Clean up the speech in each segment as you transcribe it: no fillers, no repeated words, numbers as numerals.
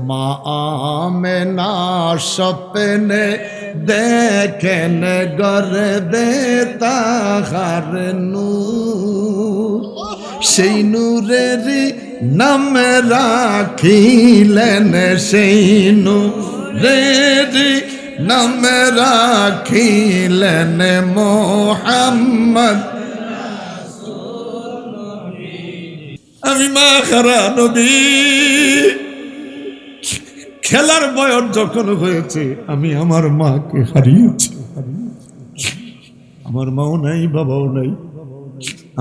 মা আমেনা স্বপ্নে দেখেন গর্দে তাহার নূর, সেই নূরেরই নাম রাখিলেন, সেই নূরেরই নাম রাখিলেন মোহাম্মদ। আমি মা খারা নবী, খেলার বয়স যখন হয়েছে আমি আমার মাকে হারিয়েছি। আমার মাও নাই, বাবাও নাই।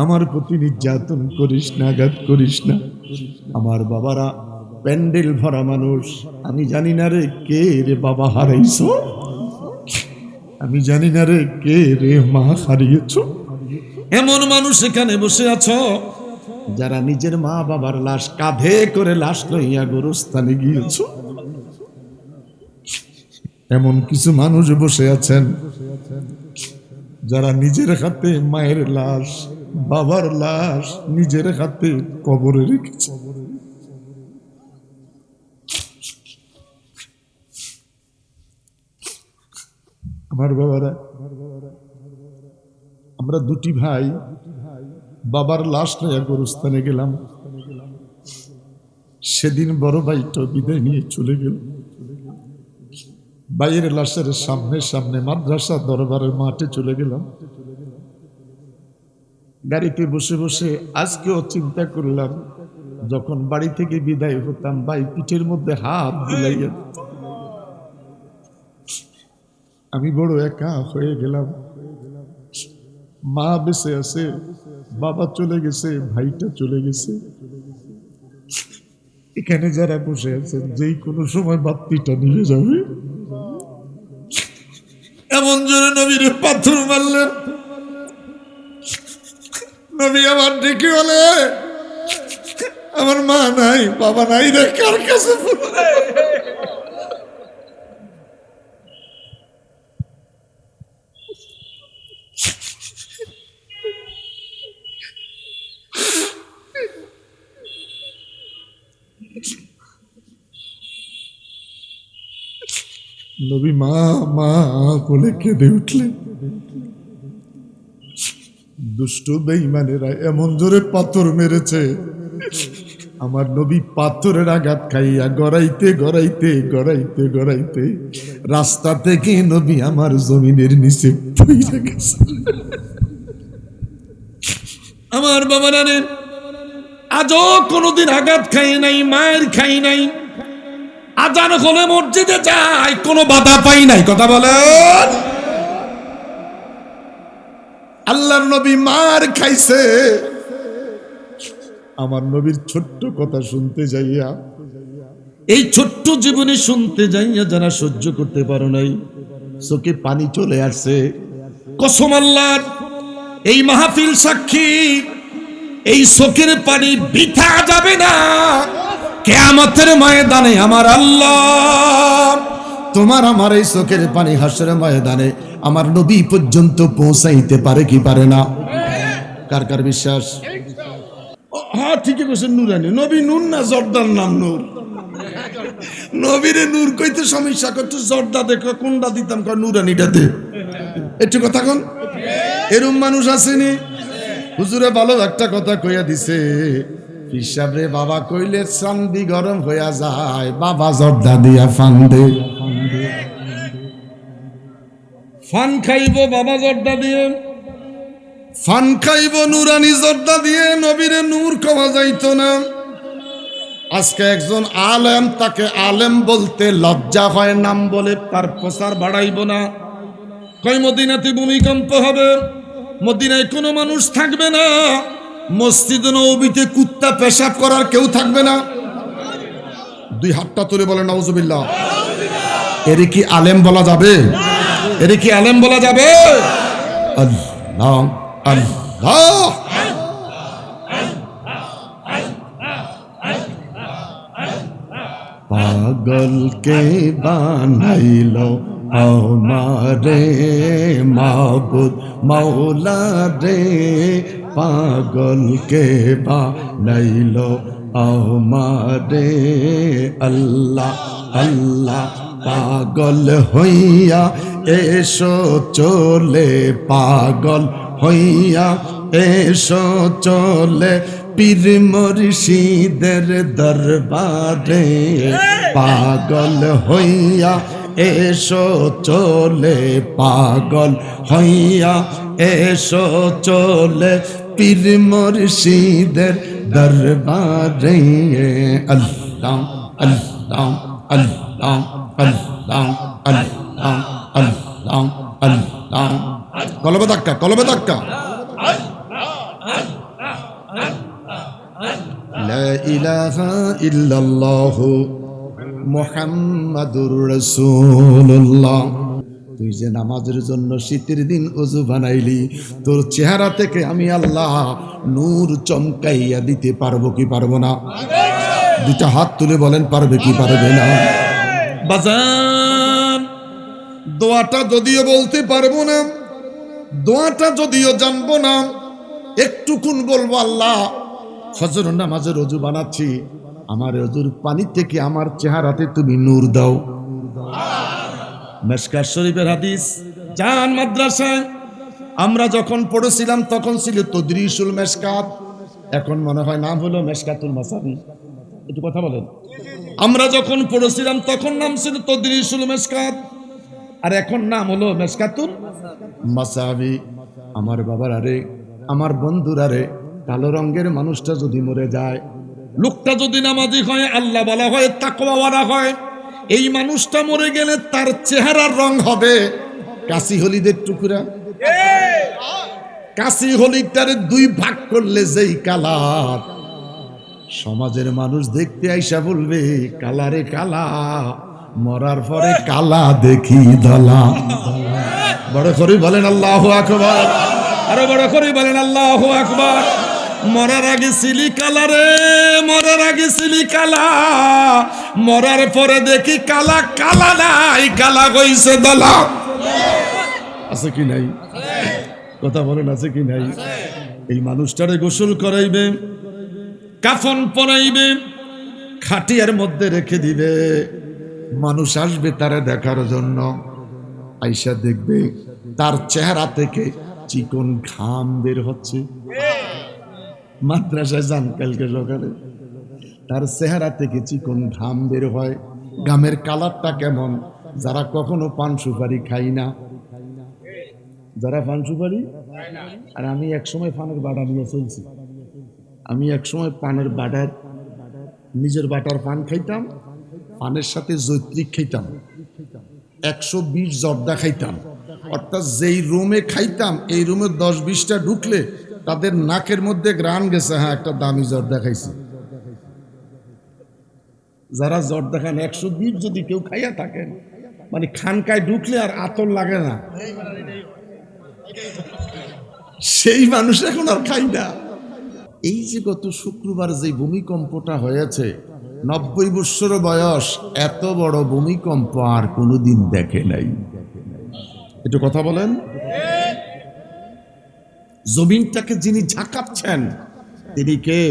আমার প্রতি নির্যাতন করিস না, আঘাত করিস না। আমার বাবারা প্যান্ডেল ভরা মানুষ। আমি জানি না রে কে রে বাবা হারাইছ, আমি জানি না রে কে রে মা হারিয়েছ। এমন মানুষ এখানে বসে আছো যারা নিজের মা বাবার লাশ কাঁধে করে লাশ লইয়া গোরস্থানে গিয়েছ। এমন কিছু মানুষ বসে আছেন যারা নিজের হাতে মায়ের লাশ, বাবার লাশ নিজের হাতে কবরে রেখেছে। আমার বাবারা, আমরা দুটি ভাই বাবার লাশ নিয়ে গোরস্থানে গেলাম। সেদিন বড় ভাইটা বিদায় নিয়ে চলে গেল। ভাইয়ের লাশের সামনে সামনে মাদ্রাসা দরবারের মাঠে চলে গেলাম। গাড়িতে বসে বসে আজকেও চিন্তা করলাম, যখন বাড়ি থেকে বিদায় হতাম ভাই পিঠের মধ্যে হাত বুলাইয়া, আমি বড় একা হয়ে গেলাম। মা বেঁচে আছে, বাবা চলে গেছে, ভাইটা চলে গেছে। এখানে যারা বসে আছেন যেই কোনো সময় বাপ্পিটা নিয়ে যাবে, এমন জোরে নবীর পাথর মারলেন। নবী আমার ডেকে বলে, আমার মা নাই, বাবা নাই রে, কার কাছে নবী মা মা বলে কেঁদে উঠলেন। দুষ্ট বেঈমানেরা এমন জোরে পাথর মেরেছে, আমার নবী পাথরের আঘাত খাইয়া গড়াইতে গড়াইতে গড়াইতে গড়াইতে রাস্তা থেকে নবী আমার জমিনের নিচে পড়ে গেছে। আমার বাবা জানেন আজও কোনোদিন আঘাত খাই নাই, মায়ের খাই নাই। আজান হলে মসজিদে যাই, কোনো বাধা পাই নাই। কথা বলেন। আল্লাহর নবী মার খাইছে, আমার নবীর ছোট্ট কথা শুনতে যাইয়া, এই ছোট্ট জীবনে শুনতে যাইয়া যারা সহ্য করতে পারো নাই, চোখে পানি চলে আসছে। কসম আল্লাহর, এই মাহফিল সাক্ষী, এই চোখের পানি বৃথা যাবে না। কিয়ামতের ময়দানে আমার আল্লাহ তোমার আমার এই চোখের পানি হাসরের ময়দানে আমার নবী পর্যন্ত পৌঁছাইতে পারে কি পারে না? কার কার বিশ্বাস? হ্যাঁ ঠিকই বলছেন। নূরানি নবী, নূর না জর্দার নাম নূর। নবীরে নূর কইতে সমস্যা করতো, জর্দা দেখো কোনটা দিতাম, নূরানিটাতে। একটু কথা কোন, এরম মানুষ আসেনি? হুজুরে ভালো একটা কথা কইয়া দিছে, হিসাব রে বাবা কইলে চান্দি গরম হইয়া যায়, বাবা জর্দা দিয়া ফান দে। ফান খাইব বাবা জর্দা দিয়ে, ফান খাইব নুরানি জর্দা দিয়ে, নবীরে নূর খাওয়া যাইতো না। আজকে একজন আলেম, তাকে আলেম বলতে লজ্জা হয়, নাম বলে তার প্রচার বাড়াইব না। কই মদিনাতে ভূমিকম্প হবে, মদিনায় কোনো মানুষ থাকবে না, মসজিদে নববীতে কুত্তা পেশাব করার কেউ থাকবে না। দুই হাতটা তুলে বলে নাউজুবিল্লাহ। এর কি আলেম বলা যাবে? এর কি আলেম বলা যাবে? আল্লাহ আল্লাহ। পাগলকে বানাইলো আমারে মাবুদ মাওলা রে, পাগলকে বানাইলো আমারে আল্লাহ আল্লাহ পাগল হইয়া এসো চলে, পাগল হইয়া এসো চলে পীর মুর্শিদের দরবারে, পাগল হইয়া এসো চলে, পাগল হইয়া এসো চলে পীর মুর্শিদের দরবারে। আল্লাহ আল্লাহ আল্লাহ আল্লাহ আল্লাহ আল্লাহ আল্লাহ। কলবে ধাক্কা, কলবে ধাক্কা। লা ইলাহা ইল্লাল্লাহু মুহাম্মাদুর রাসূলুল্লাহ। তুই যে নামাজের জন্য শীতের দিন ওযু বানাইলি, তোর চেহারা থেকে আমি আল্লাহ নূর চমকাইয়া দিতে পারবো কি পারবো না? দুটা হাত তুলে বলেন পারবে কি পারবে না? বাজান, দোয়াটা যদিও বলতে পারবো না, দোয়াটা যদিও জানবো না, একটুকুন বলবো আল্লাহ ফজর নামাজের ওযু বানাচ্ছি, আমার ওযুর পানি থেকে আমার চেহারাতে তুমি নূর দাও। মিশকাত শরীফের হাদিস। জান মাদ্রাসায় আমরা যখন পড়েছিলাম তখন ছিল তদরিসুল মিশকাত, এখন মনে হয় নাম হলো মিশকাতুল মাসাবি। একটু কথা বলেন। আমরা যখন পড়েছিলাম তখন নাম ছিল তদরিসুল মিশকাত, আর এখন নাম হলো মিশকাতুল মাসাবি। আমার বাবার আরে, আমার বন্ধুর আরে, কালো রঙের মানুষটা যদি মরে যায়, লোকটা যদি নামাজি হয়, আল্লাহ বলা হয়, তাকওয়াওয়ালা হয়, এই মানুষটা মরে গেলে তার চেহারার রং হবে কাশি হলিদের টুকরা। কাশি হলিটারে দুই ভাগ করলে যেই কালার, সমাজের মানুষ দেখতে আইসা বলবে কালারে কালা, মরার পরে কালা দেখি ধলা। বড় করে বলেন আল্লাহু আকবার, আরো বড় করে বলেন আল্লাহু আকবার। মরার আগে সিলি কালা রে, মরার আগে সিলি কালা, মরার পরে দেখি কালা কালা নাই, কালা কইছে দলা। আছে কি নাই? কথা বলেন আছে কি নাই? এই মানুষটারে গোসল করাইবে, কাফন পরাইবে, খাটিয়ার মধ্যে রেখে দিবে, মানুষ আসবে তারা দেখার জন্য। আইসা দেখবে তার চেহারা থেকে চিকন ঘাম বের হচ্ছে। মাদ্রাসায় যান কালকে সকালে, তার চেহারা থেকে চিকন ঘাম বের হয়। ঘামের কালারটা কেমন? যারা কখনো পান সুপারি খাই না, যারা পান সুপারি, আর আমি একসময় পানের বাড়া নিয়ে চলছি, আমি একসময় পানের বাড়ার, নিজের বাটার পান খাইতাম, পানের সাথে জৈত্রিক খাইতাম, 120 জর্দা খাইতাম। অর্থাৎ যেই রুমে খাইতাম, এই রুমে 10-20টা ঢুকলে তাদের নাকের মধ্যে গ্রান গেছে, হ্যাঁ একটা দামি জর্দা খাইছি। যারা জর্দা খান 120 যদি কেউ খাইয়া থাকেন, মানে খানকায় ঢুকলে আর আতর লাগে না, সেই মানুষ এখন আর খাই না। এই যে গত শুক্রবার যে ভূমিকম্পটা হয়েছে, 90 বছর বয়স, এত বড় ভূমিকম্প আর কোনোদিন দেখে নাই। একটু কথা বলেন। জমিনটাকে যিনি ঝাঁকাচ্ছেন তিনি কে?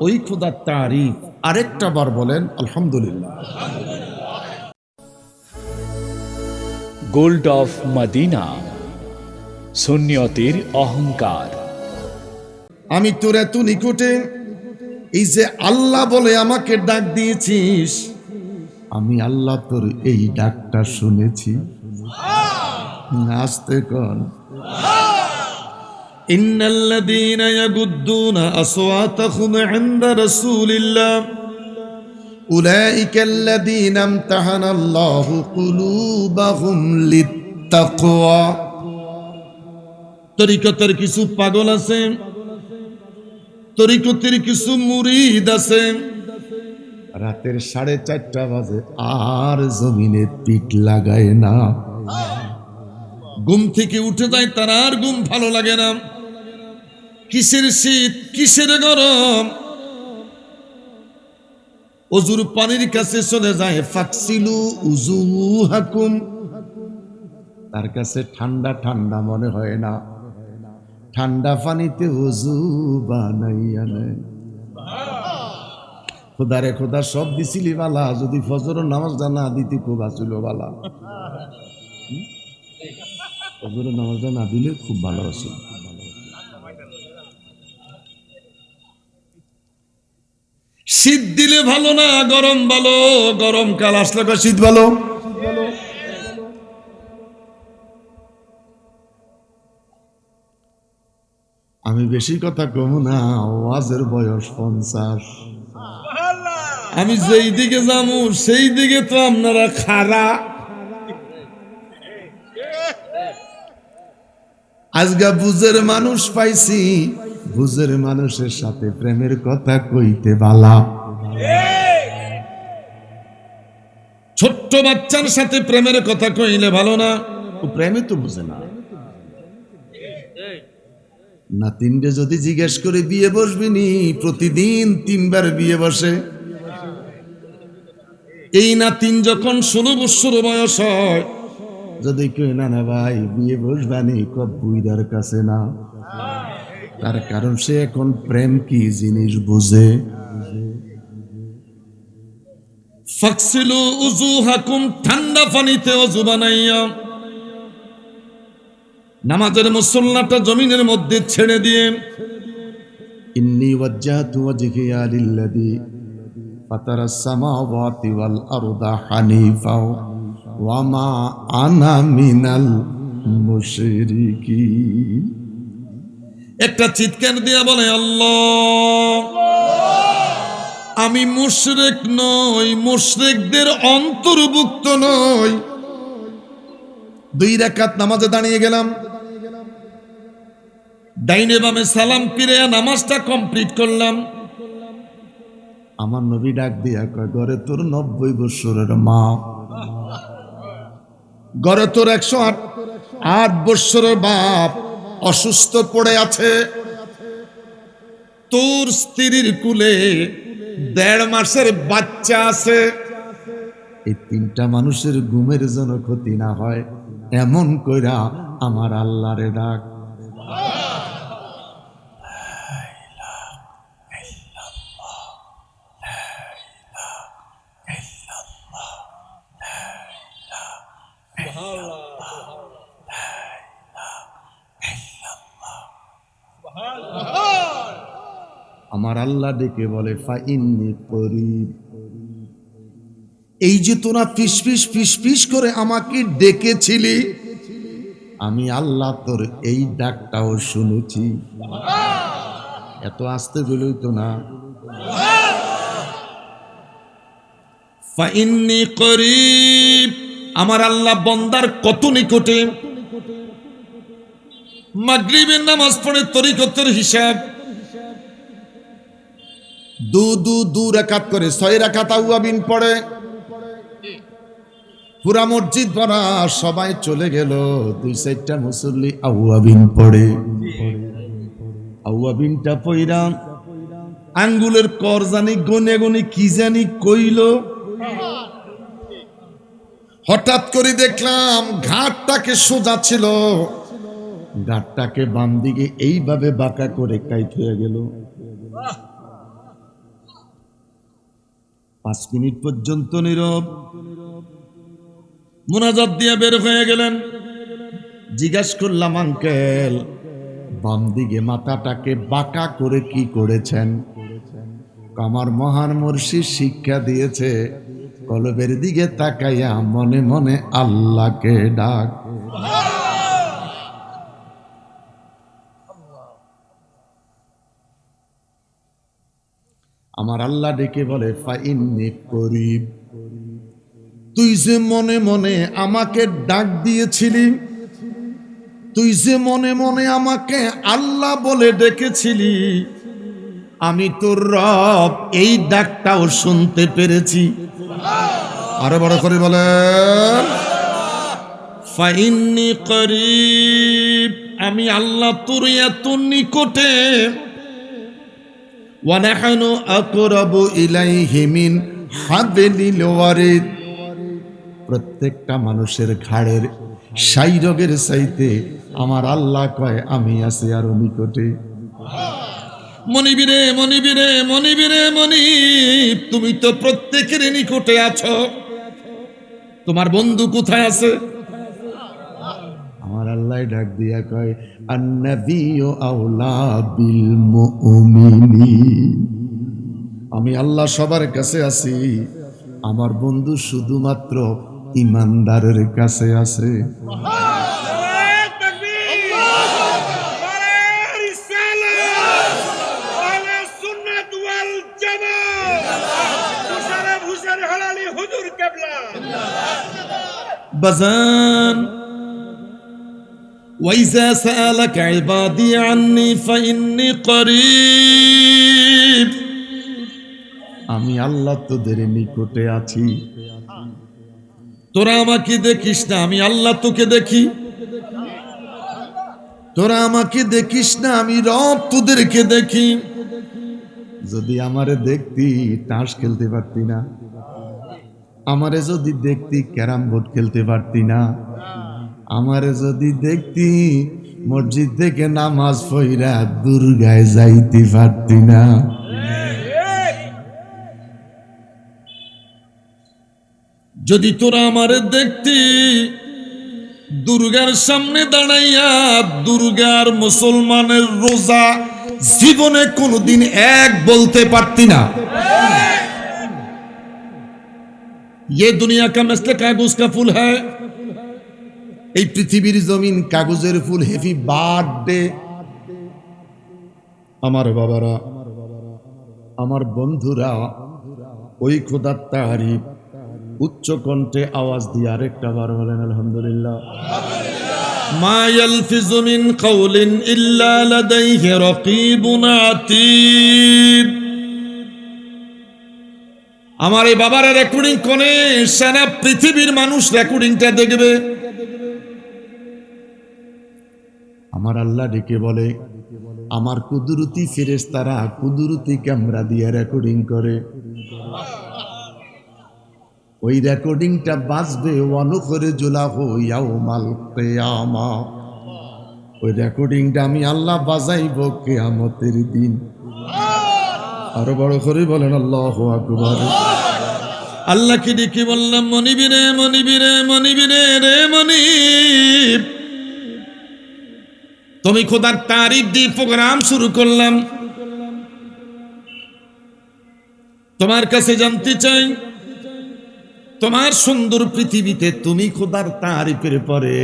ওই খোদার তারিফ আরেকটা বার বলেন আলহামদুলিল্লাহ। গোল্ড অফ মদিনা, সুন্নিয়তের অহংকার। আমি তোর এত নিকটে, এই যে আল্লাহ বলে আমাকে ডাক দিয়েছিস, আমি আল্লাহ তোর এই ডাকটা শুনেছি। আস্তে কর। ইন্নাল্লাযীনা ইয়াগুদ্দুনা আসওয়াতাহুম ইনদা রাসূলিল্লাহ উলাইকাল্লাযীনা ইমতাহানাল্লাহু কুলুবাহুম লিত্তাকওয়া। তরিকতের কিছু পাগল আছে, তরিকতের কিছু মুরিদ আছে, রাতের 4:30 বাজে আর জমিনে পিঠ লাগায় না। ঘুম থেকে উঠে যায়, তার আর ঘুম ভালো লাগে না। কিসের শীত, কিসের গরম, ওযুর পানির কাছে চলে যায়, ফাকসিলু উজুহাকুম, তার কাছে ঠান্ডা ঠান্ডা মনে হয় না, ঠান্ডা পানিতে ওযু বানাইয়া নেয়। খোদারে খোদা সব দিছিলি বালা, যদি ফজরের নামাজটা না দিতি খুব আসিল বালা। ফজরের নামাজটা না দিলে খুব ভালো আসিল। শীত দিলে ভালো না গরম ভালো? গরমকাল আসলে শীত ভালো। আমি বেশি কথা কম না, ওয়াজের বয়স 50। আমি যেই দিকে যাবো সেই দিকে তো আপনারা খারা। আজকে বুঝের মানুষ পাইছি, বুঝের মানুষের সাথে প্রেমের কথা কইতে বালা। ছোট্ট বাচ্চার সাথে প্রেমের কথা কইলে ভালো না, ও প্রেমে তো বুঝে না। নাতিনরে যদি জিজ্ঞেস করে বিয়ে বসবি নি, প্রতিদিন 3 বার বিয়ে বসে। এই নাতিন যখন 16 বছর বয়স হয়, যদি কেউ না না ভাই বিয়ে বসবানি, কব বুইদার কাছে না। তার কারণ সে এখন প্রেম কি জিনিস বুঝে। ফাকসিলু উজুহাকুম, ঠান্ডা পানিতে ওযু বানাইয়া নামাজের মুসল্লাটা জমিনের মধ্যে ছেড়ে দিয়ে, ইন্নী ওয়াজ্জাহতু ওয়াজহিয়া লিল্লাযী ফাতারাস সামাওয়াতি ওয়াল আরদা হানিফা ওয়া মা আনা মিনাল মুশরিকিন। একটা চিৎকার দিয়ে বলে আল্লাহ, আমি মুশরিক নই, মুশরিকদের অন্তর্ভুক্ত নই। 2 রাকাত নামাজে দাঁড়িয়ে গেলাম, ডাইনে বামে সালাম ফিরে নামাজটা কমপ্লিট করলাম। আমার নবী ডাক দিয়া কয়, ঘরে তোর 90 বছরের মা, ঘরে তোর 108 বছরের বাপ অসুস্থ পড়ে আছে, তোর স্ত্রীর কুলে 1.5 মাসের বাচ্চা আছে। এই 3টা মানুষের ঘুমের যেন ক্ষতি না হয়, এমন কইরা আমার আল্লাহরে ডাক। আমার আল্লাহ ডেকে বলে ফাইন্নী করিব। এই যে তোরা ফিস ফিস ফিস ফিস করে আমাকে ডেকেছিলি, আমি আল্লাহ তোর এই ডাকটাও শুনেছি। এত আস্তে বলেই তো না। ফাইন্নী করিব, আমার আল্লাহ বন্দার কত নিকটে। মাগরিবের নামাজ পড়ে তরিকতের হিসাব, 2 রাকাত করে 6 রাকাত আউয়াবিন পড়ে। পুরা মসজিদ ভরা, সবাই চলে গেল, 2-4টা মুসল্লি আউয়াবিন পড়ে। আউয়াবিনটা পইরা আঙ্গুলের কর জানি গনে গনে কি জানি কইল। হঠাৎ করে দেখলাম ঘাটটাকে সোজা ছিল, ঘাটটাকে বাম দিকে এইভাবে বাঁকা করে কাইট হয়ে গেল। 5 মিনিট পর্যন্ত নীরব। মুনাজাত দিয়ে বের হয়ে গেলেন। জিজ্ঞাসা করলাম, আঙ্কেল বাম দিকে মাথাটাকে বাঁকা করে কি করেছেন? আমার মহান মুর্শিদ শিক্ষা দিয়েছে, কলবের দিকে তাকাইয়া মনে মনে আল্লাহকে ডাক। আমার আল্লাহ ডেকে বলে ফাইন্নী করিব, তুই যে মনে মনে আমাকে ডাক দিয়েছিলি, তুই যে মনে মনে আমাকে আল্লাহ বলে ডেকেছিলি, আমি তোর রব এই ডাকটাও শুনতে পেরেছি। আরো বড় করে বলেন ফাইন্নী করিব, আমি আল্লাহ তোর এত নিকটে। ওয়া নাহনু আকরাবু ইলাইহি মিন হাবলিল ওয়ারিদ, প্রত্যেকটা মানুষের ঘাড়ের সাই রোগের চাইতে আমার আল্লাহ কয় আমি আছি আরো নিকটে। মনিবিরে মনিবিরে মনিবিরে মনিব, তুমি তো প্রত্যেকের নিকটে আছো, তোমার বন্ধু কোথায় আছে? আমার আল্লাহ ডাক দিয়া কয়, আন্নাবিয়্যু আওলা বিল মুমিনিন, আমি আল্লাহ সবার কাছে আছি, আমার বন্ধু শুধুমাত্র ইমানদারের কাছে আছে। বাজান, ওয়াইজা সাআলাকা ইবাদি আন্নী ফাইন্নী করিব, আমি আল্লাহ তোদের নিকটে আছি, তোরা আমাকে দেখিস না, আমি আল্লাহ তোকে দেখি, তোরা আমাকে দেখিস না, আমি রব তোদেরকে দেখি। যদি আমারে দেখতি তাস খেলতে পারতি না, আমারে যদি দেখতি ক্যারাম বোর্ড খেলতে পারতি না, আমারে যদি দেখতি মসজিদ থেকে নামাজ পড়া দুর্গায় যাইতে পারতি না। যদি তোরা আমারে দেখতি দুর্গার সামনে দাঁড়াইয়া দুর্গার মুসলমানের রোজা জীবনে কোনোদিন এক বলতে পারতি না। ये दुनिया का मसल कागज का फूल है, এই পৃথিবীর জমিন কাগজের ফুল। হ্যাপি বার্থডে আমার বাবারা, আমার বন্ধুরা, ওই খোদার তারিফ উচ্চ কণ্ঠে আওয়াজ দিয়ে আরেকটা বার বলেন আলহামদুলিল্লাহ। মা ইয়ালফিজু মিন কাওলিন ইল্লা লাদাইহি রাকীবুন আতীদ। আমার এই বাবার রেকর্ডিং কোনে সারা পৃথিবীর মানুষ রেকর্ডিংটা দেখবে। আমার আল্লাহ ডেকে বলে, আমার কুদরতি ফেরেশতারা কুদরতি ক্যামেরা দিয়ে রেকর্ডিং করে, ওই রেকর্ডিংটা বাজবে ওয়ানুখরিজুলাহু ইয়াউমাল কিয়ামা। ওই রেকর্ডিংটা আমি আল্লাহ বাজাইব কিয়ামতের দিন। আরো বড় করে বলেন আল্লাহু আকবার। আল্লাহকে ডেকে বললাম, মনিবিরে মনিবিরে মনিবিরে রে মনিব, তুমি খোদার তারিফ দিয়ে প্রোগ্রাম শুরু করলাম। তোমার কাছে জানতে চাই, তোমার সুন্দর পৃথিবীতে তুমি খোদার তারিফের পরে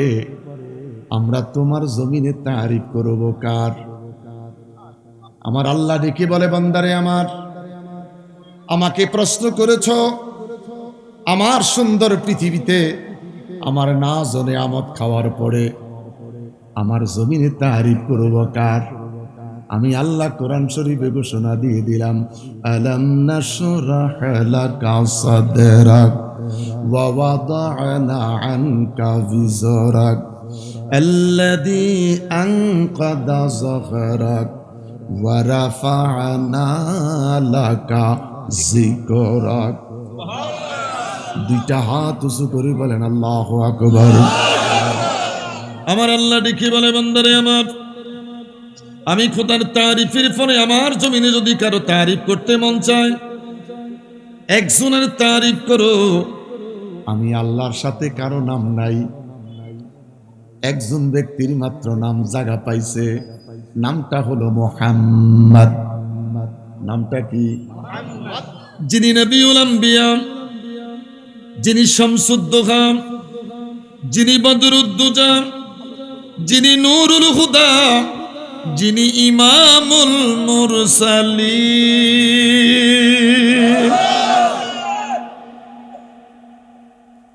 আমরা তোমার জমিনে তারিফ করব কার? আমার আল্লাহ ডেকে বলে, বান্দারে আমার, আমাকে প্রশ্ন করেছ, আমার সুন্দর পৃথিবীতে আমার না জনে আমদ খাওয়ার পরে আমার জমিনে তারিফ করব কার? আমি আল্লাহ কোরআন শরীফে ঘোষণা দিয়ে দিলাম, আলাম নাশরাহ লাকা সাদরাক ওয়া ওয়াদা'না আনকা বিজরাক আল্লাযী আনকাদা যাহরাক ওয়া রাফা'না লাকা যিকরাক। দুইটা হাত উঁচু করে বলেন আল্লাহু আকবার। আমার আল্লাহ ডেকে বলে, বান্দারে আমার, আমি খোদার তারিফের পরে আমার জমিনে যদি কারো তারিফ করতে মন চায়, একজনের তারিফ করো। আমি আল্লাহর সাথে কারো নাম নাই, একজন ব্যক্তির মাত্র নাম জায়গা পাইছে, নামটা হলো মুহাম্মদ। নামটা কি? যিনি নবিউল আম্বিয়া, যিনি শামসুদ্দোহা, যিনি বদরুদ্দুজা, যিনি নূরুল হুদা, যিনি ইমামুল মুরসালিন।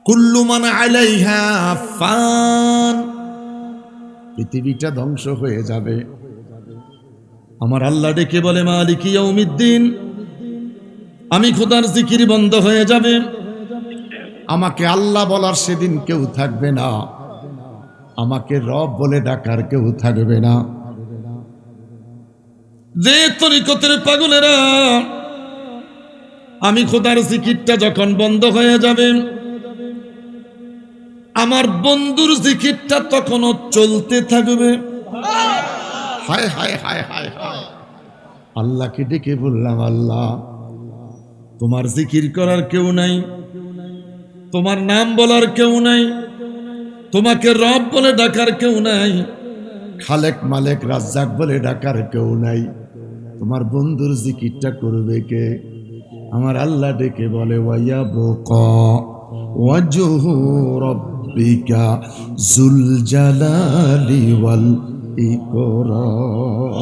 কুল্লু মান আলাইহা ফান, পৃথিবীটা ধ্বংস হয়ে যাবে। আমার আল্লাহ ডেকে বলে, মালিকি ইয়াউমিদ্দিন, আমি খোদার জিকির বন্ধ হয়ে যাবে, আমাকে আল্লাহ বলার সেদিন কেউ থাকবে না, আমাকে রব বলে ডাকার কেউ থাকবে না। যে তরিকতের পাগলেরা, আমি খোদার জিকিরটা যখন বন্ধ হয়ে যাবে, আমার বন্ধুর জিকিরটা তখনও চলতে থাকবে। হায় হায় হায় হায় হায়, আল্লাহকে ডেকে বললাম, আল্লাহ তোমার জিকির করার কেউ নাই, তোমার নাম বলার কেউ নাই, তোমাকে রব বলে ডাকার কেউ নাই, খালেক মালেক রাজ্জাক বলে ডাকার কেউ নাই, তোমার বন্ধুর জিকিরটা করবে কে? আমার আল্লাহ ডেকে বলে, ওয়ায়াবকা ওয়াজহু রাব্বিকা যুল জালালি ওয়াল ইকরাম।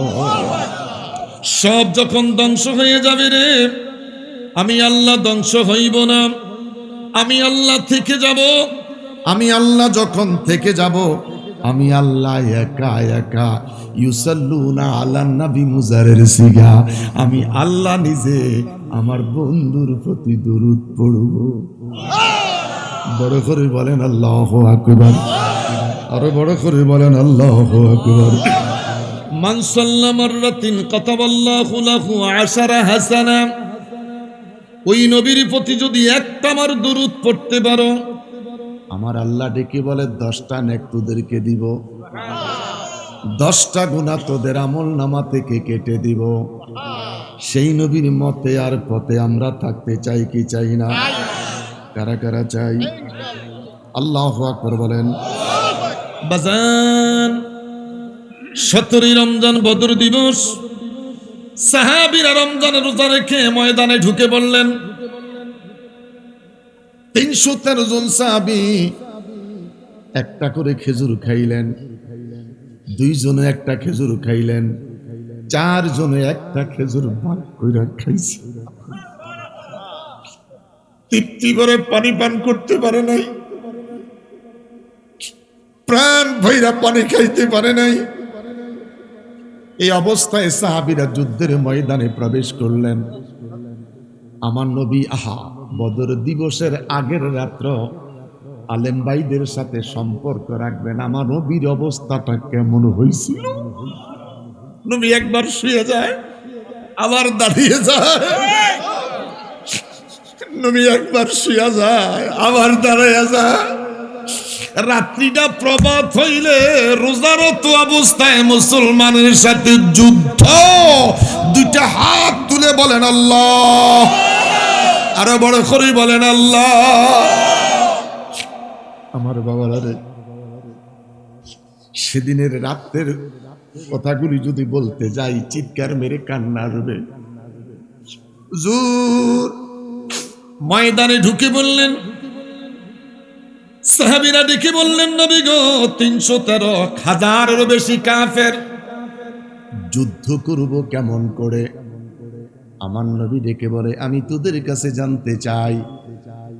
সব যখন ধ্বংস হয়ে যাবে রে, আমি আল্লাহ ধ্বংস হইব না, আমি আল্লাহ থেকে যাব। আমি আল্লাহ যখন থেকে যাব, আমি আল্লাহ একা একা ইউসাল্লুনা আলান নবী মুজারের সিগা, আমি আল্লাহ নিজে আমার বন্ধুর প্রতি দরুদ পড়ব। বড় করে বলেন আল্লাহু আকবার, আরো বড় করে বলেন আল্লাহু আকবার। মান সাল্লা মাররাতিন কাতাবাল্লাহু লাহু 10 হাসানা। ওই নবীর প্রতি যদি একটা আমার দরুদ পড়তে পারো, আমার আল্লাহ ডেকে বলে 10টা নেক তোদেরকে দিব, 10টা গুনাহ তোদের আমল নামা থেকে কেটে দিব। সেই নবীর মতে আর পথে আমরা থাকতে চাই কি চাই না? কারা কারা চাই? আল্লাহু আকবার বলেন। বাজান 17 রমজান বদর দিবস, সাহাবীরা রমজানের রোজা রেখে ময়দানে ঢুকে পড়লেন। 313 জন সাহাবী একটা করে খেজুর খাইলেন, 2 জনে একটা খেজুর খাইলেন, 4 জনে একটা খেজুর ভাগ কইরা খাইছে। তৃপ্তি করে পানি পান করতে পারে নাই, প্রাণ ভৈরা পানি খাইতে পারে নাই। এই অবস্থায় সাহাবীরা যুদ্ধের ময়দানে প্রবেশ করলেন। আমার নবী বদর দিবসের আগের রাত্র আলেম ভাইদের সাথে সম্পর্ক রাখবেন, আমার নবীর অবস্থাটা কেমন হয়েছিল। নবী একবার শুয়ে যায়, আবার দাঁড়িয়ে যায়, নবী একবার শুয়ে যায়, আবার দাঁড়িয়ে যায়। রাত্রিটা প্রভাত হইলে রোজারত অবস্থায় মুসলমানের সাথে যুদ্ধ। 2টা হাত তুলে বলেন আল্লাহ, আরো বড় করে বলেন আল্লাহ। আমার বাবারা রে, সেদিনের রাতের কথাগুলি যদি বলতে যাই চিৎকার মেরে কান্না আসবে। হুজুর ময়দানে ঢুকে বললেন, সাহাবীরা ডেকে বললেন, নবী গো 313,000-এরও বেশি কাফের, যুদ্ধ করব কেমন করে? আমার নবী ডেকে বলে, আমি তোদের কাছে জানতে চাই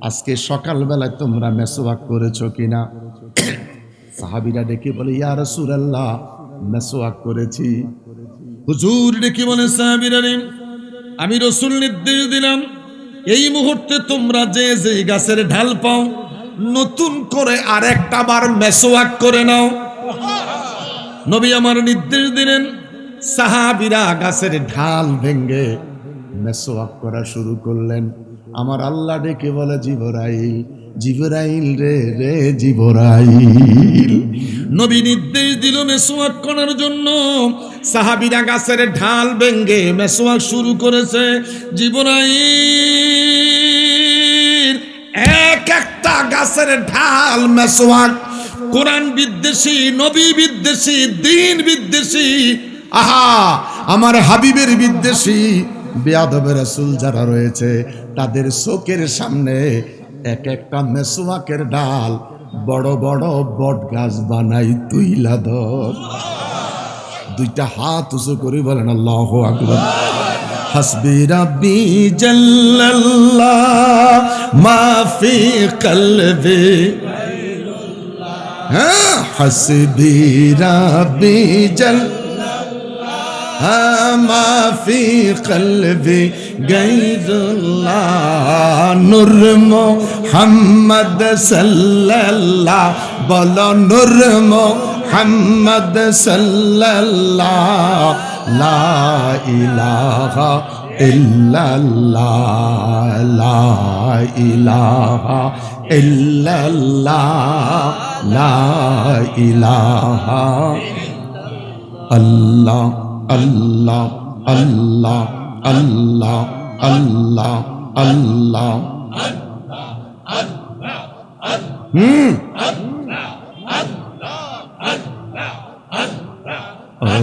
আজকে সকালবেলায় তোমরা মেসওয়াক করেছো কিনা? সাহাবীরা ডেকে বলে, ইয়া রাসূলুল্লাহ মেসওয়াক করেছি। হুজুর ডেকে বলে, সাহাবীরা আমি রাসূল নির্দেশ দিলাম এই মুহূর্তে তোমরা যে যে গাছের ঢাল পাও নতুন করে আরেকটা বার মেসওয়াক করে নাও। নবী আমার নির্দেশ দিলেন, সাহাবীরা গাছের ঢাল ভেঙে মেসওয়াক করা শুরু করলেন। আমার আল্লাহ ডেকে বলে, জিবরাইল জিবরাইল রে রে জিবরাইল। নবী নির্দেশ দিল মেসওয়াক করার জন্য। সাহাবীরা গাছের ঢাল ভেঙে মেসওয়াক শুরু করেছে। জিবরাইল এক একটা গাছের ঢাল মেসওয়াক, কোরআন বিদ্বেষী, নবী বিদ্বেষী, দ্বীন বিদ্বেষী, আমার হাবিবের বিদ্বেষী বেয়াদব রাসূল যারা রয়েছে তাদের চোখের সামনে এক একটা মেসওয়াকের ডাল বড় বড় বট গাছ বানাই তুইলা ধর। 2টা হাত উঁচু করে বলেন আল্লাহু আকবার। হাসবি রাব্বি জাল্লাল্লাহ মা ফি কলবি, হাসবি রাব্বি জাল্লাল্লাহ মা ফি কলবি গায়রুল্লাহ। নূর মুহাম্মদ সাল্লাল্লাহ, বলো নূর মুহাম্মদ সাল্লাল্লাহ। লা ইলাহা ইল্লাল্লাহ, লা ইলাহা ইল্লাল্লাহ, লা ইলাহা। আল্লাহ আল্লাহ আল্লাহ আল্লাহ আল্লাহ আল্লাহ ও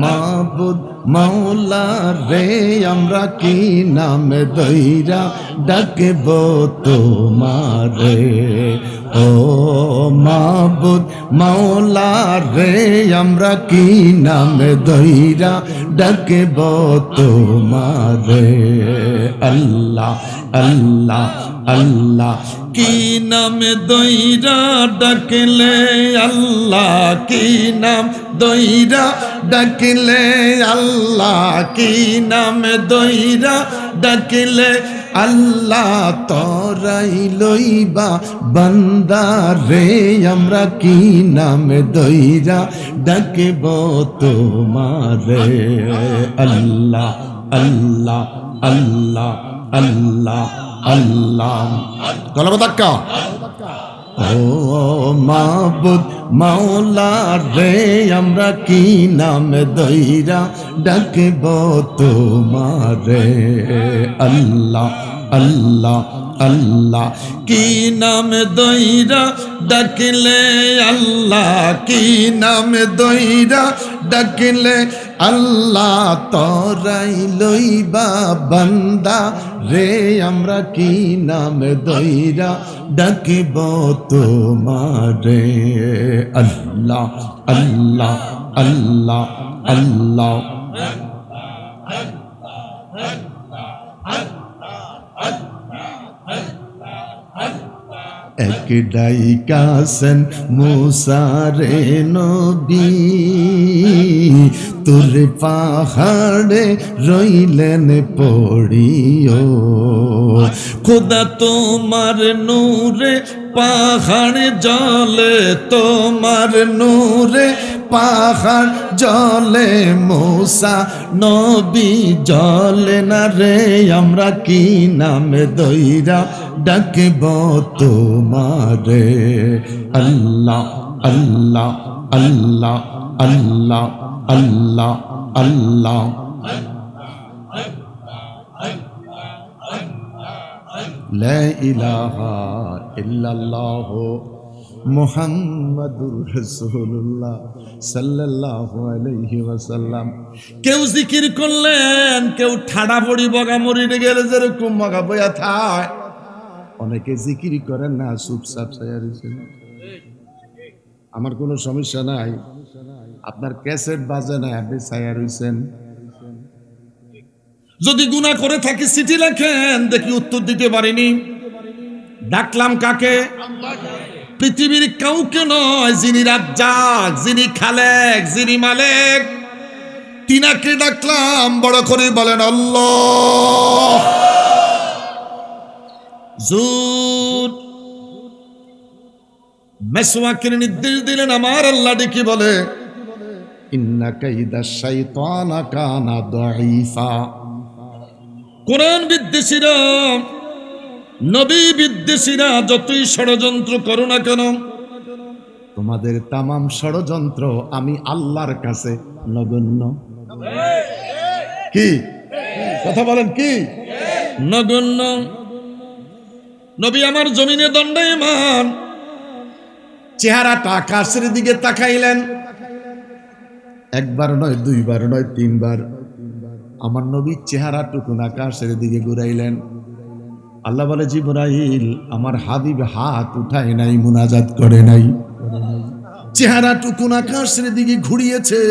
মাবুদ মাওলা রে আমরা কি নামে দইরা ডাকব তোমারে ও মাবুদ মাওলা রে আমরা কি নামে দইরা ডাকব তোমারে আল্লাহ আল্লাহ আল্লাহ কি নামে দইরা ডাকলে আল্লাহ কি নাম দইরা ডাকলে আল্লাহ কি নামে দইরা ডাকলে আল্লাহ তরাই লইবা বান্দা রে আমরা কি নামে দইরা ডাকব তোমারে আল্লাহ আল্লাহ আল্লাহ আল্লাহ আল্লাহ গলাবা ধাক্কা ও মাবুদ মাওলা রে আমরা কি নামে দইরা ডাকব তোমারে আল্লাহ আল্লাহ আল্লাহ কি নামে দইরা ডাকলে আল্লাহ কি নামে দইরা ডাকলে আল্লাহ তরাই লইবা বান্দা রে আমরা কি নামে দইরা ডাকব তোমারে আল্লাহ আল্লাহ আল্লাহ আল্লাহ এক ডাইকাছেন মুসা রে নবী তোর পাহাড়ে রইলেন পড়িও খোদা তোমার নূরে পাহাড় জলে তোমার নূরে পাহাড় জলে মুসা নবী জলে না রে আমরা কি নামে দইরা ডাকব তোমারে আল্লাহ আল্লাহ আল্লাহ আল্লাহ আল্লাহ আল্লাহ লা ইলাহা ইল্লাল্লাহ মুহাম্মাদুর রাসূলুল্লাহ সাল্লাল্লাহু আলাইহি ওয়াসাল্লাম কেউ জিকির করলেন কেউ ঠাড়া পড়ি বগা মরিতে গেলে যেরকম মগা বয়া থায় অনেকে জিকির করেন না চুপচাপ ছায়া রয়েছেন আমার কোনো সমস্যা নাই আপনার ক্যাসেট বাজে না আপনি ছায়া রয়েছেন যদি গুনাহ করে থাকি চিঠি লেখেন দেখি উত্তর দিতে পারিনি ডাকলাম কাকে পৃথিবীর কাউকে নয় যিনি রাজ্জাক যিনি খালেক যিনি মালিক তিনাকে ডাকলাম বড় করে বলেন আল্লাহ জুর মেসওয়াকের নির্দেশ দিলেন আমার আল্লাহ ডেকে বলে ইন্না কাইদাশ শাইতানা কানা দাঈফা কোরআন বিদ্বেষীরা নবী বিদ্বেষীরা যতই ষড়যন্ত্র করো না কেন তোমাদের তামাম ষড়যন্ত্র আমি আল্লাহর কাছে নগণ্য কি কথা বলেন কি নগণ্য নবী আমার জমিনে দণ্ডায়মান চেহারাটা আকাশের দিকে তাকাইলেন একবার নয় দুইবার নয় তিনবার আমার নবীর চেহারাটুকু আকাশের দিকে ঘুরাইলেন আল্লাহ বলে জিবরাইল আমার হাবিব হাত উঠায় নাই মুনাজাত করে নাই চেহারাটুকু আকাশের দিকে ঘুরিয়েছে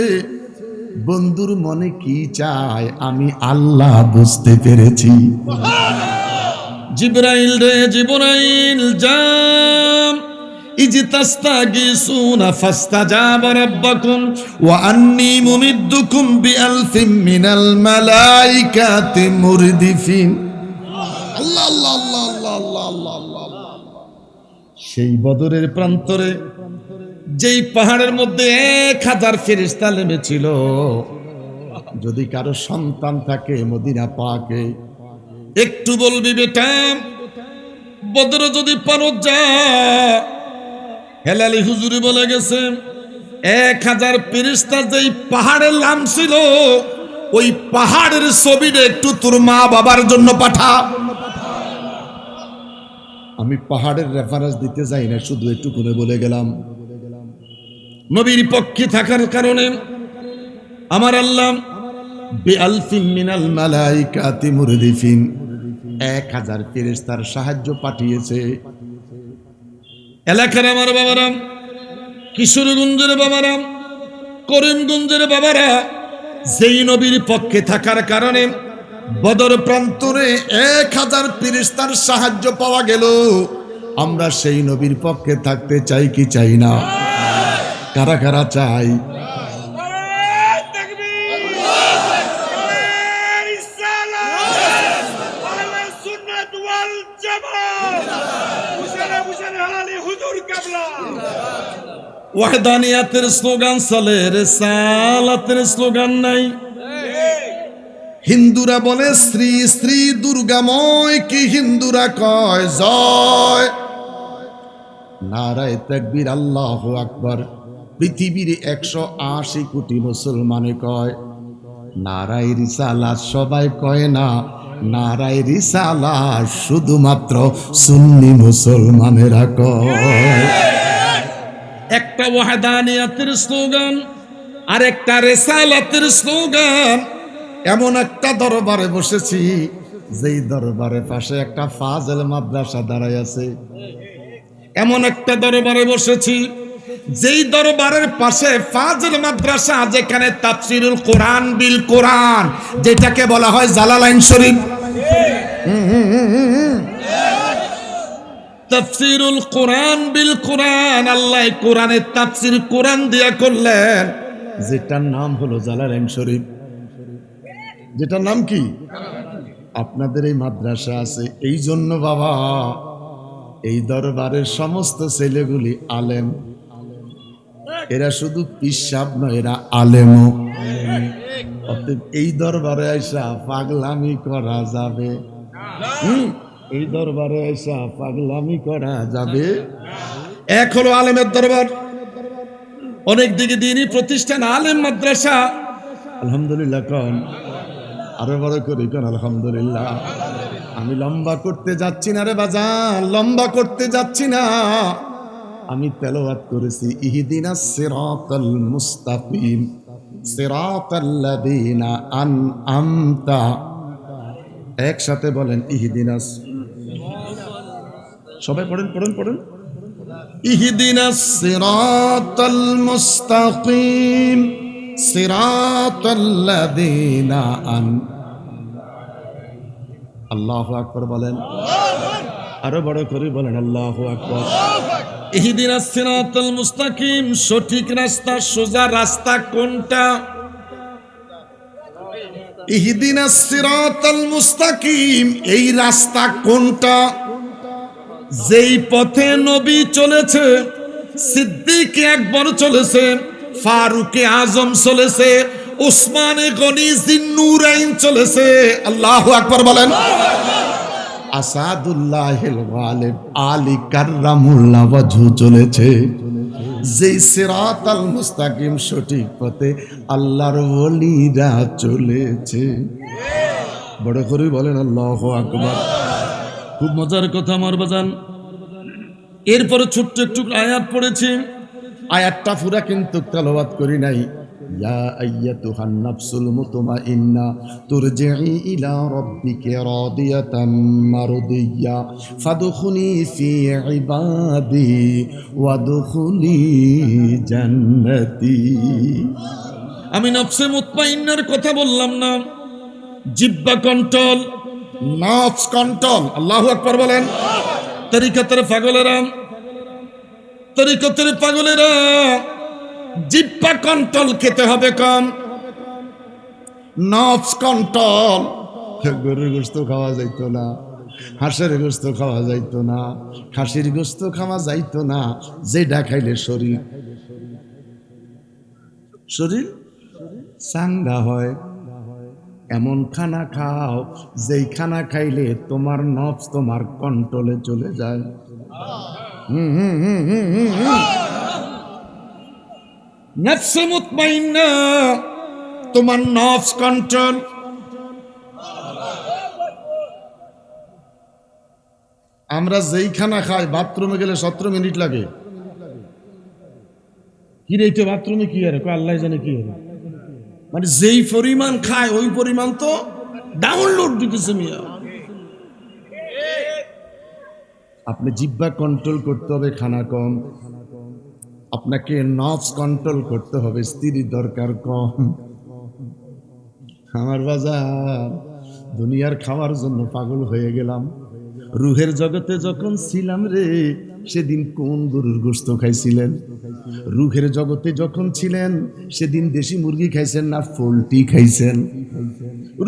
বন্ধুর মনে কি চায় আমি আল্লাহ বুঝতে পেরেছি জিবরাইল রে জিবরাইল যাম ইজতাস্তাগিসুনা ফাস্তাজাবা রাব্বাকুম ওয়া আন্নী মুমিদ্দুকুম বিআলফিন মিনাল মালাইকাতি মুরদিফিন আল্লাহ আল্লাহ আল্লাহ আল্লাহ আল্লাহ আল্লাহ সেই বদরের প্রান্তরে যেই পাহাড়ের মধ্যে 1000 ফেরেশতা নেমেছিল যদি কারো সন্তান থাকে মদিনা পাকে একটু বলবি বেটা বদর যদি পারো যা হেলালি হুজুরি বলে গেছে 1000 ফেরেশতা যেই পাহাড়ে নামছিল ওই পাহাড়ের ছবিটা একটু তোর মা বাবার জন্য পাঠা। আমি পাহাড়ের রেফারেন্স দিতে যাই না, শুধু একটু করে বলে গেলাম নবীর পক্ষে থাকার কারণে আমার আল্লাহ বিআলফিন মিনাল মালাইকাতি মুরদিফিন 1000 ফেরেশতার সাহায্য পাঠিয়েছে। এলাকার আমার বাবারা, কিশোরগঞ্জের বাবারা, করিমগঞ্জের বাবারা, যেই নবীর পক্ষে থাকার কারণে বদর প্রান্তরে 1000 ফেরেশতার সাহায্য পাওয়া গেল, আমরা সেই নবীর পক্ষে থাকতে চাই কি চাই না? কারা কারা চাই? ওয়াহদানিয়াতের স্লোগান চলে, রিসালাতের স্লোগান নাই। হিন্দুরা বলে শ্রী শ্রী দুর্গাময়, কি হিন্দুরা কয় জয়। নারায়ে তাকবীর, আল্লাহু আকবার। পৃথিবীর 180 কোটি মুসলমানে কয় নারায়ে রিসালাত, সবাই কয় না। নারায়ে রিসালাত শুধুমাত্র সুন্নি মুসলমানেরা কয়। একটা ওয়াহদানিয়াতের স্লোগান আর একটা রিসালাতের স্লোগান। এমন একটা দরবারে বসেছি, যেই দরবারের পাশে একটা ফাজিল মাদ্রাসা দাঁড়ায় আছে। এমন একটা দরবারে বসেছি, যেই দরবারের পাশে ফাজিল মাদ্রাসা, যেখানে তাফসীরুল কোরআন বিল কোরআন, যেটাকে বলা হয় জালালাইন শরীফ, তাফসীরুল কোরআন বিল কোরআন, আল্লাহ কোরআনের তাফসীর কোরআন দিয়া করলেন, যেটার নাম হলো জালালাইন শরীফ। যেটার নাম কি? আপনাদের এই মাদ্রাসা আছে। এই জন্য বাবা, এই দরবারের সমস্ত ছেলেগুলি আলেম। এরা শুধু পিসাব নয়, এরা আলেমও। অতএব এই দরবারে আইসা পাগলামি করা যাবে? এই দরবারে আইসা পাগলামি করা যাবে? এক হলো আলেমের দরবার, অনেক দিকে দিনই প্রতিষ্ঠান, আলেম মাদ্রাসা। আলহামদুলিল্লাহ কন, আরো বড় করে কন আলহামদুলিল্লাহ। আমি লম্বা করতে যাচ্ছি না রে বাজান, লম্বা করতে যাচ্ছি না। আমি তেলাওয়াত করেছি ইহদিনাস সিরাতাল মুস্তাকিম সিরাতাল্লাযীনা আনআমতা। একসাথে বলেন ইহদিনাস, সবাই পড়েন পড়েন পড়েন। ইহদিনাস সিরাতাল মুস্তাকিম সিরাতাল্লাযীনা আল্লাহু আকবার বলেন, আরো বড় করে বলেন আল্লাহু আকবার। ইহদিনাস সিরাতাল মুস্তাকিম, সঠিক রাস্তা, সোজা রাস্তা কোনটা? ইহদিনাস সিরাতাল মুস্তাকিম, এই রাস্তা কোনটা? যেই পথে নবী চলেছে, সিদ্দিক আকবর চলেছে, ফারুক আজম চলেছে, উসমানে গনি জিন্নুরাইন চলেছে। আল্লাহু আকবার বলেন। আসাদুল্লাহিল গালিব আলী কাররামুল্লাহ ওয়াজহু চলেছে। যেই সিরাতাল মুস্তাকিম, সঠিক পথে আল্লাহর ওলিরা চলেছে। বড় করে বলেন আল্লাহু আকবার। খুব মজার কথা আমার বাজান। এরপরে ছোট্ট একটু আয়াত পড়েছি, আয়াতটা পুরা কিন্তু তেলাওয়াত করি নাই। ইয়া আইয়াতুহান নাফসুল মুতমাইন্না তুরজিই ইলা রাব্বিকা রাদিয়াতাম মারদিয়া ফাদখুলি ফি ইবাদি ওয়াদখুলি জান্নাতি। আমি নফসে মুতমাইন্নার কথা বললাম না, জিহ্বা কন্ট্রোল, নফস কন্ট্রোল। আল্লাহু আকবার বলেন। তরিকতের পাগলেরা, তরিকতের পাগলেরা, জিহ্বা কন্ট্রোল খেতে হবে কম, নফস কন্ট্রোল। গরুর গোশত খাওয়া যাইতো না, হাঁসের গোশত খাওয়া যাইতো না, খাসির গোশত খাওয়া যাইতো না। যেটা খাইলে শরীর শরীর চাঙ্গা হয়, এমন খানা খাও যেই খানা খাইলে তোমার নফস তোমার কন্ট্রোলে চলে যায়। নফসে মুতমাইন্না, তোমার নফস কন্ট্রোল। আমরা যেই খানা খাই বাথরুমে গেলে 17 মিনিট লাগে। কি রে এটা বাথরুমে কি আরে আল্লাহ জানে কি হবে, মানে যেই পরিমাণ খায় ওই পরিমাণ তো ডাউনলোড দিতেছে মিয়া। আপনি জিহ্বা কন্ট্রোল করতে হবে, খানা কম। আপনাকে নফস কন্ট্রোল করতে হবে, স্ত্রীর দরকার কম। আমার বাজার দুনিয়ার খাওয়ার জন্য পাগল হয়ে গেলাম। রুহের জগতে যখন ছিলাম রে, সেদিন কোন গরুর গোশত খাইছিলেন? রুহের জগতে যখন ছিলেন সেদিন দেশি মুরগি খাইছেন না পোল্ট্রি খাইছেন?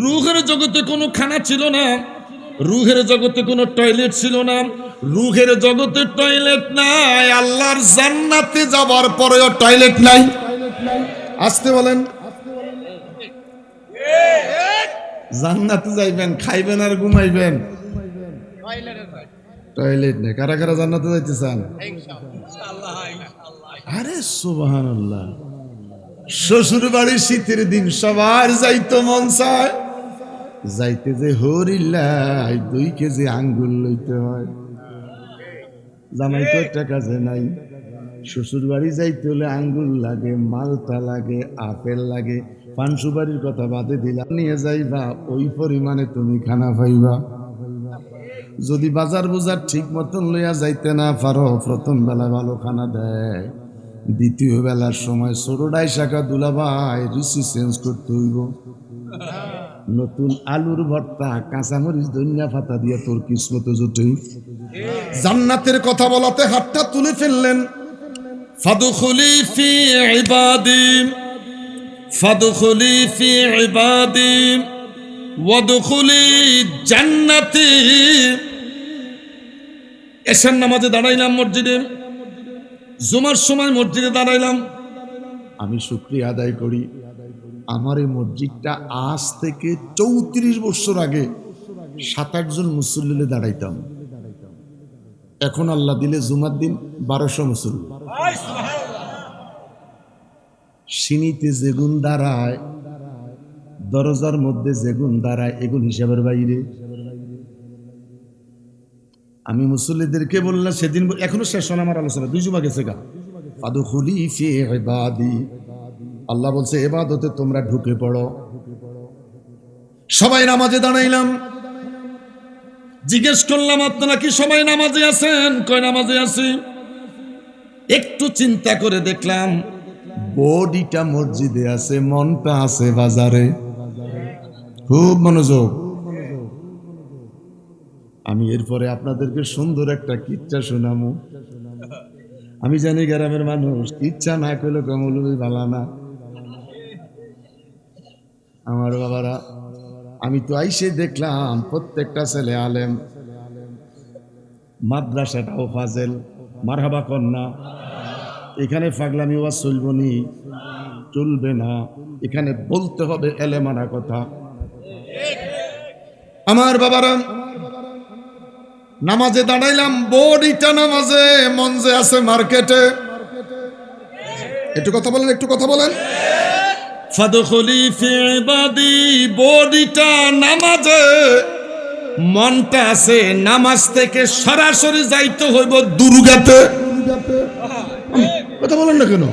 রুহের জগতে কোনো খানা ছিল না, রুহের জগতে কোনো টয়লেট ছিল না। রুহের জগতে টয়লেট নাই, আল্লাহর জান্নাতে যাবার পরেও টয়লেট নাই। আসতে বলেন, জান্নাতে যাইবেন, খাইবেন আর ঘুমাইবেন, টয়লেট নেই। কারা কারা জান্নাতে যাইতে চান? আরে সুবহানাল্লাহ। শ্বশুর বাড়ি শীতের দিন সবার যাইতো মন চায়, যাইতে যে হরিল্লাই 2 কেজি আঙ্গুল লইতে হয়। জামাই তো একটা কাজে নাই, শ্বশুর বাড়ি যাইতে হলে আঙ্গুল লাগে, মালটা লাগে, আপেল লাগে। পান সুপারির কথা বাদে দিলাম, নিয়ে যাইবা ওই পরিমাণে তুমি খানা পাইবা। যদি বাজার বুজার ঠিক মতন লইয়া যাইতে না পারো, প্রথম বেলা ভালো খানা দেয়, দ্বিতীয় বেলার সময় সরোডাই শাখা দুলাভাই রিসি চেঞ্জ করতে হইব। নতুন আলুর ভর্তা, কাঁচামরিচ, ধনিয়া পাতা দিয়ে তোর কিসমত জুটে। জান্নাতের কথা বলাতে হাতটা তুলে ফেললেন। ফাদখুলি ফি ইবাদি, ফাদখুলি ফি ইবাদি ওয়াদখুলি জান্নাতি। এশার নামাজে দাঁড়াইলাম মসজিদে, জুমার সময় মসজিদে দাঁড়াইলাম। আমি শুকরিয়া আদায় করি, আমার এই মসজিদটা আজ থেকে 34 বছর আগে 7-8 জন মুসল্লিলে দাঁড়াইতাম। এখন আল্লাহ দিলে জুমার দিন 1200 মুসল্লি। সিনিতে যেগুন দাঁড়ায়, দরজার মধ্যে যেগুন দাঁড়ায়, এগুন হিসাবের বাইরে। আমি মুসল্লিদেরকে বললাম সেদিন, এখনো শেষ হন আমার আলোচনা, 2 জুমা গেছে গা। ফাদখুলি ফি ইবাদি, আল্লাহ বলছে ইবাদতে তোমরা ঢুকে পড়ো। সবাই নামাজে দাঁড়াইলাম। জিজ্ঞেস করলাম আপনারা কি সবাই নামাজে আছেন? কয় নামাজে আছি। একটু চিন্তা করে দেখলাম বডিটা মসজিদে আছে, মনটা আছে বাজারে। খুব মনোযোগ। আমি এরপরে আপনাদেরকে সুন্দর একটা কিচ্ছা শোনামু। আমি জানি গ্রামের মানুষ ইচ্ছা না করলে কমলবি ভালো না। আমার বাবারা, আমি তো আইসে দেখলাম প্রত্যেকটা ছেলে আলেম, মাদ্রাসাটাও ফাজেল, মারহাবা কন্যা। এখানে পাগলামি ওয়াজ চলবনি, চলবে না। এখানে বলতে হবে এলেমানা কথা। আমার বাবারা, নামাজে দাঁড়াইলাম, বডিটা নামাজে, মন যে আছে মার্কেটে। একটু কথা বলেন, একটু কথা বলেন। ফাদখুলি ফি ইবাদি, বডিটা নামাজে, মনটা আছে নামাজ থেকে সরাসরি যাইতে হইব দুর্গাতে। কথা বলেন না কেন?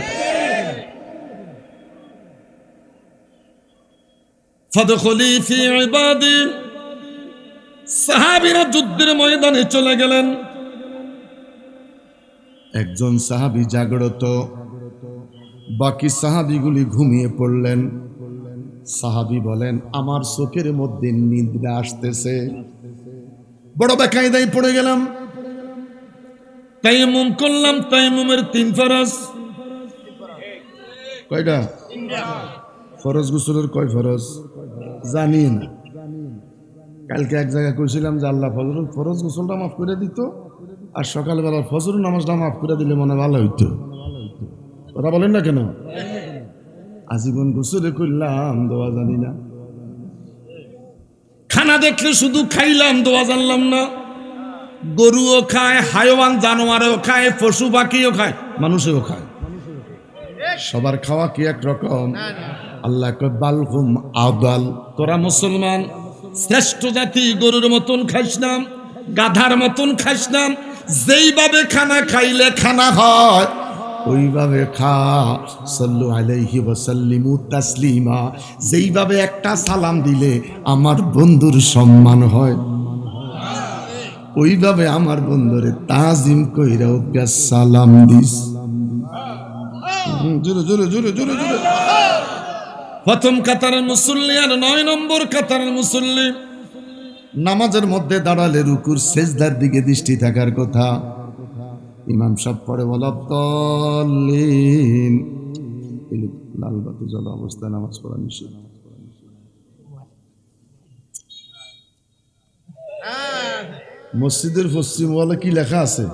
ফাদখুলি ফি ইবাদি। সাহাবীরা যুদ্ধের ময়দানে চলে গেলেন। একজন সাহাবী জাগ্রত, বাকি সাহাবীগুলি ঘুমিয়ে পড়লেন। সাহাবী বলেন, আমার চোখের মধ্যে নিদ্রা আসতেছে, বড় বেকায়দায় পড়ে গেলাম। তায়াম্মুম করলাম, তায়াম্মুমের 3 ফরজ। কয়টা ফরজ? গোসলের কয় ফরজ জানি না। কালকে এক জায়গায় কইছিলাম যে আল্লাহ ফরজ গোসলটা মাফ করে দিত, আর সকালবেলা ফজর নামাজটা মাফ করে দিলে মনে ভালো হইতো। কথা বলেন না কেন? আজীবন গোসলে করলাম, দোয়া জানি না। খানা দেখলে শুধু খাইলাম, দোয়া জানলাম না। গরুও খায়, হায়ওয়ান জানোয়ারও খায়, পশু পাখিও খায়, মানুষও খায়। সবার খাওয়া কি এক রকম? আল্লাহ কয় বালহুম আদাল, তোরা মুসলমান শ্রেষ্ঠ জাতি, গরুর মতন খাইস না, গাধার মতন খাইস না, যেইভাবে খানা খাইলে খানা হয় ওইভাবে খা। সাল্লু আলাইহি ওয়াসাল্লিমু তাসলিমা, যেইভাবে একটা সালাম দিলে আমার বন্ধুর সম্মান হয় ওইভাবে আমার বন্ধুরে তাজিম কইরা ওকে সালাম দিস। জোরে জোরে জোরে জোরে জোরে। প্রথম কাতারের মুসল্লি আর 9 নম্বর কাতারের মুসল্লি নামাজের মধ্যে দাঁড়ালে রুকুর সেজদার দিকে দৃষ্টি থাকার কথা। ইমাম সাহেব পড়ে ওয়ালাদ্দাল্লিন, লাল বাতি জ্বলা অবস্থায় নামাজ পড়া নিষেধ। মসজিদের পশ্চিম ওয়ালে কি লেখা আছে?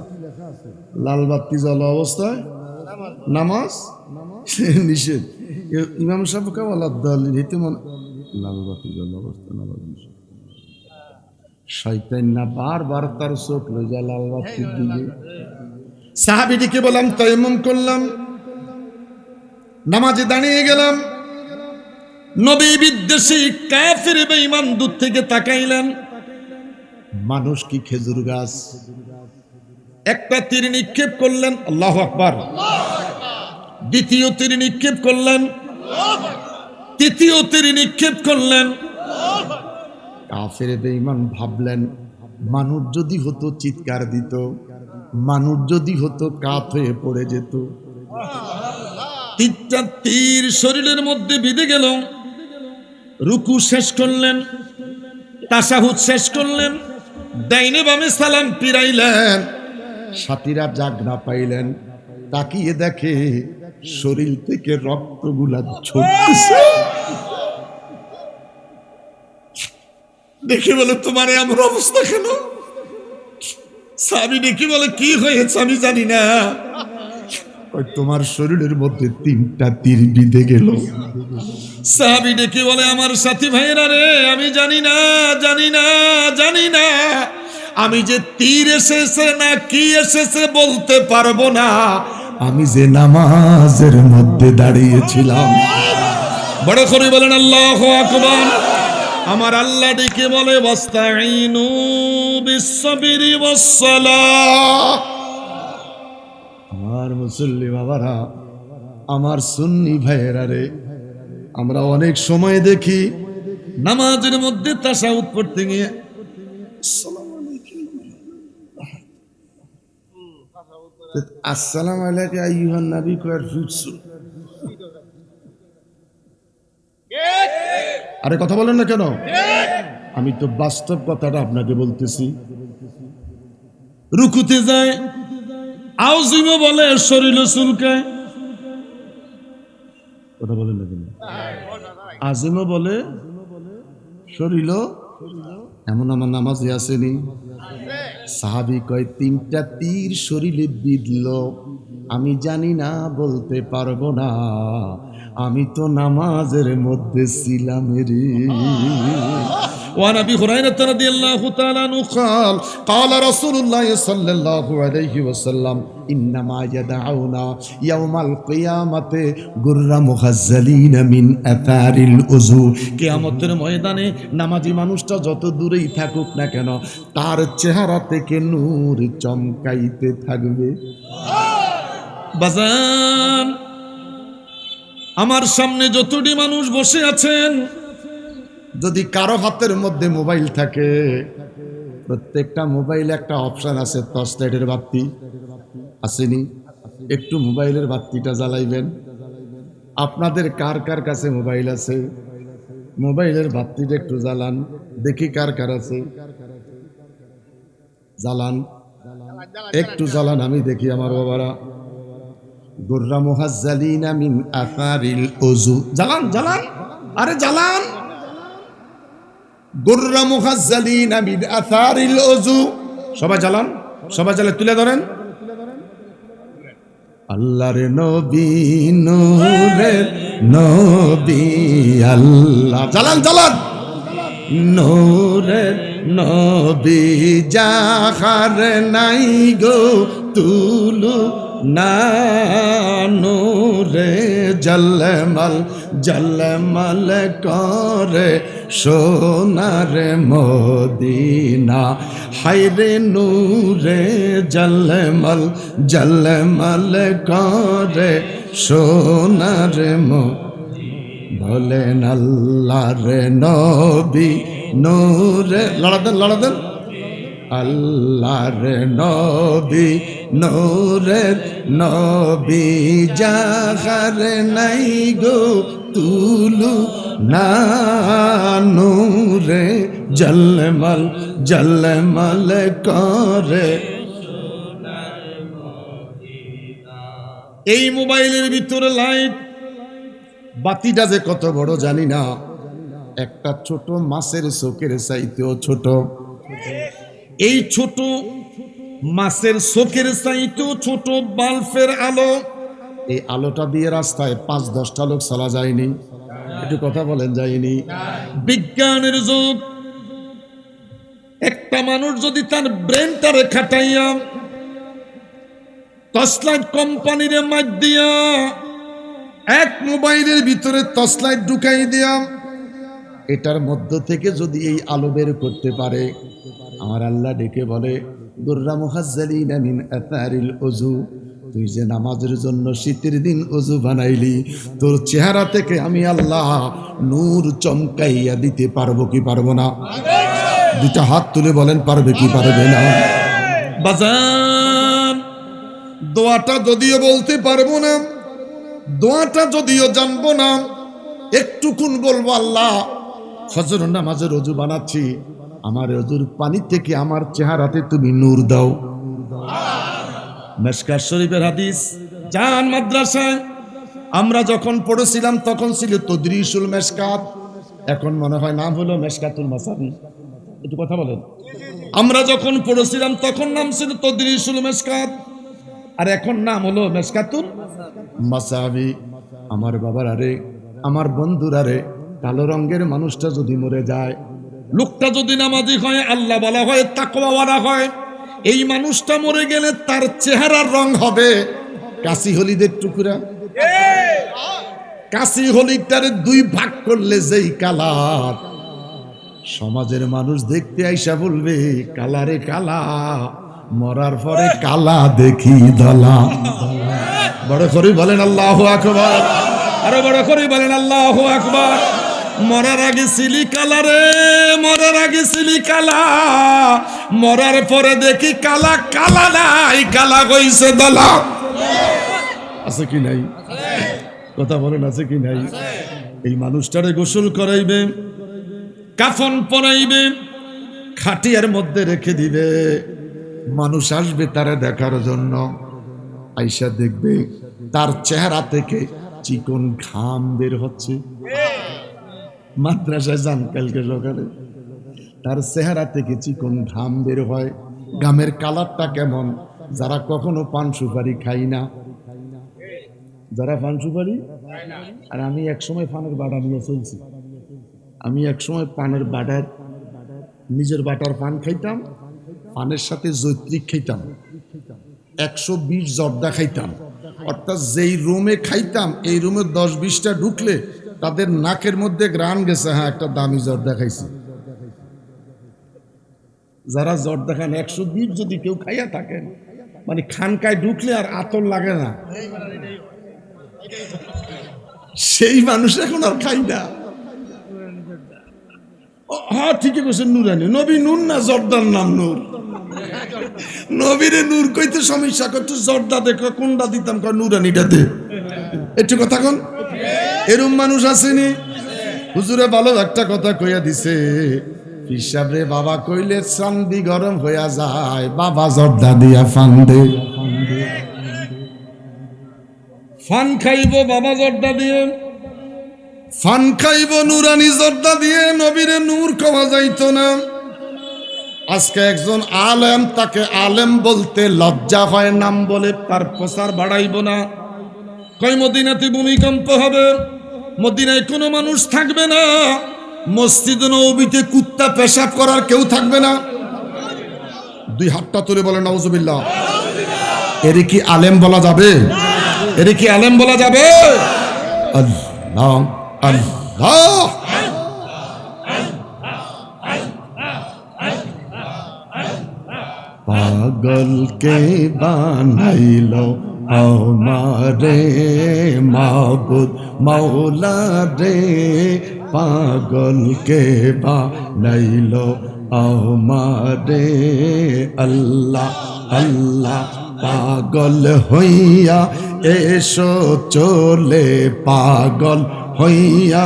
লাল বাতি জ্বলা অবস্থায় নামাজ নিষেধ। ইমাম সাহেবকে ওয়ালাদ্দাল্লিন হেতে মনে লাল বাতি জ্বলা অবস্থায় নামাজ নিষেধ। শয়তান না বারবার তার চোখ লয়ে যায় লাল বাতির দিকে। সাহাবীটিকে বললাম তায়াম্মুম করলাম, নামাজে দাঁড়িয়ে গেলাম, নবী বিদ্বেষী কাফির বেঈমান দূর থেকে তাকাইলেন। মানুষ কি খেজুর গাছ? একটা তীর নিক্ষেপ করলেন, আল্লাহু আকবার, দ্বিতীয় তীর নিক্ষেপ করলেন, তৃতীয় তীর নিক্ষেপ করলেন। কাফির বেঈমান ভাবলেন মানুষ যদি হতো চিৎকার দিত, মানুষ যদি হতো কাত হয়ে পড়ে যেত। তিনটা তীর শরীরের মধ্যে বিঁধে গেল। রুকু শেষ করলেন, তাশাহুদ শেষ করলেন, ডাইনে বামে সালাম ফিরাইলেন। সাথীরা জাগ না পাইলেন, তাকিয়ে দেখে শরীর থেকে রক্তগুলা ঝরতেছে। দেখে বলে তোমার এমন অবস্থা কেন? সাহাবী দেখি বলে কি হয়েছে আমি জানি না। তোমার শরীরের মধ্যে 3টা তীর বিঁধে গেল। সাহাবী দেখি বলে আমার সাথী ভাইরা রে, আমি জানি না জানি না জানি না, আমি যে তীর এসেছে না কি এসেছে বলতে পারবো না, আমি যে নামাজের মধ্যে দাঁড়িয়েছিলাম। বড় করে বলেন আল্লাহু আকবার। আমার আল্লাহ ডেকে বলে ওয়াস্তাঈনু বিস-সাবরি ওয়াস-সালাহ। আমার মুসল্লি বাবারা, আমার সুন্নি ভাইয়েরা রে, আমরা অনেক সময় দেখি নামাজের মধ্যে তাশাহুদ পড়তে গিয়ে আসসালামু আলাইকা আইয়ুহান নবী কয়ার ফিটসু। আরে কথা বলেন না কেন? আমি তো বাস্তব কথাটা আপনাকে বলতেছি। রুকুতে যায়, আউজিমও বলে, শরীরে চুলকায়। কথা বলেন না কেন? আজিমও বলে, শরীরও। এমন আমার নামাজে আসেনি? সাহাবী কয় 3টা তীর শরীরে বিঁধল, আমি জানি না বলতে পারবো না, আমি তো নামাজের মধ্যে ছিলাম রে। وعن ابي هريره رضي الله تعالى عنه قال قال رسول الله صلى الله عليه وسلم انما يدعونا يوم القيامه غر مخزلين من اثار الوضوء। কিয়ামতের ময়দানে নামাজি মানুষটা যত দূরেই থাকুক না কেন, তার চেহারা থেকে নূর চমকাইতে থাকবে। বাজান, আমার সামনে যতটি মানুষ বসে আছেন, যদি কারো হাতের মধ্যে মোবাইল থাকে, প্রত্যেকটা মোবাইলে একটা অপশন আছে টর্চ লাইটের বাতি, আসেনি? একটু মোবাইলের বাতিটা জ্বালাইবেন। আপনাদের কার কার কাছে মোবাইল আছে? মোবাইলের বাতিটা একটু জ্বালান, দেখি কার কার আছে। জ্বালান, একটু জ্বালান, আমি দেখি আমার বাবারা। গুররা মুহাজ্জালিনা মিন আসারিল উযু। জ্বালান জ্বালান, আরে জ্বালান। গুররা মুহাজ্জালিনা মিন আসারিল উযু। সবাই জ্বালান, সবাই জ্বালে তুলে ধরেন। আল্লাহর নবী, নূরের নবী আল্লাহ। জ্বালান জ্বালান। নূরের নবী যাহার নাই গো তুলু না নূরে জলমল জলমল করে সোনার মদিনা, হায়রে নূরে জলমল জলমল করে সোনার বলেন আল্লাহর নবী নূরে, লড়া দেন আল্লাহর নবী নূরের নবী, যাহার নাই গো তুলু না নূরে জলমল জলমল করে। এই মোবাইলের ভিতরে লাইট বাতিটা যে কত বড় জানি না, একটা ছোট মাছের চোখের চাইতেও ছোট। এই ছোট মাছের চোখের চাইতেও ছোট বাল্বের আলো, এই আলোটা দিয়ে রাস্তায় ৫-১০টা লোক চলা যায়নি? একটু কথা বলেন, যায়নি? বিজ্ঞানের যুগ। একটা মানুষ যদি তার ব্রেনটারে খাটাইয়া টর্চলাইট কোম্পানির মাঠ দিয়া এক মোবাইলের ভিতরে টর্চলাইট ঢুকাই দিয়া এটার মধ্য থেকে যদি এই আলো বের করতে পারে, আমার আল্লাহ ডেকে বলে দুররা মুহাজ্জালিনা মিন আতারিল ওযু, তুই যে নামাজের জন্য শীতের দিন ওযু বানাইলি, তোর চেহারা থেকে আমি আল্লাহ নূর চমকাইয়া দিতে পারবো কি পারবো না? দুটা হাত তুলে বলেন, পারবে কি পারবে না? বাজান, দোয়াটা যদিও বলতে পারবো না, দোয়াটা যদিও জানবো না, একটুকুন বলবো আল্লাহ ফজর নামাজের ওযু বানাচ্ছি, আমার ওযুর পানি থেকে আমার চেহারাতে তুমি নূর দাও। মিশকাত শরীফের হাদিস। জান মাদ্রাসায় আমরা যখন পড়েছিলাম তখন ছিল তদরিসুল মিশকাত, এখন মনে হয় নাম হলো মিশকাতুল মাসাবি। একটু কথা বলেন। আমরা যখন পড়েছিলাম তখন নাম ছিল তদরিসুল মিশকাত, আর এখন নাম হলো মিশকাতুল মাসাবি। আমার বাবার আরে, আমার বন্ধুর আরে, কালো রঙের মানুষটা যদি মরে যায়, লোকটা যদি নামাজি হয়, আল্লাহ বলা হয়, তাকওয়াওয়ালা হয়, এই মানুষটা মরে গেলে তার চেহারার রং হবে কাশি হলিদের টুকরা। কাশি হলিটারে 2 ভাগ করলে যেই কালার, সমাজের মানুষ দেখতে আইসা বলবে কালারে কালা, মরার পরে কালা দেখি দলা। বড় করে বলেন আল্লাহু আকবার, আরো বড় করে বলেন আল্লাহু আকবার। মরার আগে সিলি কালা রে, মরার আগে সিলি কালা, মরার পরে দেখি কালা কালা নাই, কালা কইছে দলা। আছে কি নাই? কথা বলেন, আছে কি নাই? এই মানুষটারে গোসল করাইবে, কাফন পরাইবে, খাটিয়ার মধ্যে রেখে দিবে, মানুষ আসবে তারা দেখার জন্য। আইসা দেখবে তার চেহারা থেকে চিকন ঘাম বের হচ্ছে। মাদ্রাসায় যান কালকে সকালে, তার চেহারা থেকে চিকন ঘাম বের হয়। ঘামের কালারটা কেমন? যারা কখনো পান সুপারি খাই না, যারা পান সুপারি, আর আমি একসময় পানের বাটা নিয়ে চলছি, আমি একসময় পানের বাটার, নিজের বাটার পান খাইতাম, পানের সাথে জৈত্রিক খাইতাম, 120 জর্দা খাইতাম। অর্থাৎ যেই রুমে খাইতাম, এই রুমে 10-20টা ঢুকলে তাদের নাকের মধ্যে গ্রান গেছে, হ্যাঁ একটা দামি জর্দা খাইছি। যারা জর্দা খান 120 যদি কেউ খাইয়া থাকেন, মানে খানকায় ঢুকলে আর আতর লাগে না, সেই মানুষ এখন আর খাই না। হ্যাঁ ঠিকই বলছেন, নুরানি নবী নূর না, জর্দার নাম নূর। নবীরে নূর কইতে সমস্যা করতো, জর্দা দেখো কোনটা দিতাম, নুরানিটাতে। একটু কথা কোন, এরম মানুষ আসেনি? হুজুরে ভালো একটা কথা কইয়া দিছে, হিসাব রে বাবা কইলে চান্দি গরম হইয়া যায়, বাবা জর্দা দিয়া ফান দে। ফান খাইব বাবা জর্দা দিয়ে, ফান খাইব নুরানি জর্দা দিয়ে, নবীরে নূর খাওয়া যাইতো না। আজকে একজন আলেম, তাকে আলেম বলতে লজ্জা হয়, নাম বলে তার প্রচার বাড়াইব না। কয় মদিনাতে ভূমিকম্প হবে, মদিনায় কোনো মানুষ থাকবে না, মসজিদ নববীতে কুত্তা পেশাব করার কেউ থাকবে না। 2 হাতটা তুলে বলেন নাউজুবিল্লাহ। এর কি আলেম বলা যাবে? এর কি আলেম বলা যাবে? আল্লাহ আল্লাহ। পাগলকে বানাইলো আমারে মাবুদ মাওলা রে, পাগলকে বানাইলো আমারে আল্লাহ আল্লাহ। পাগল হইয়া এসো চলে, পাগল হইয়া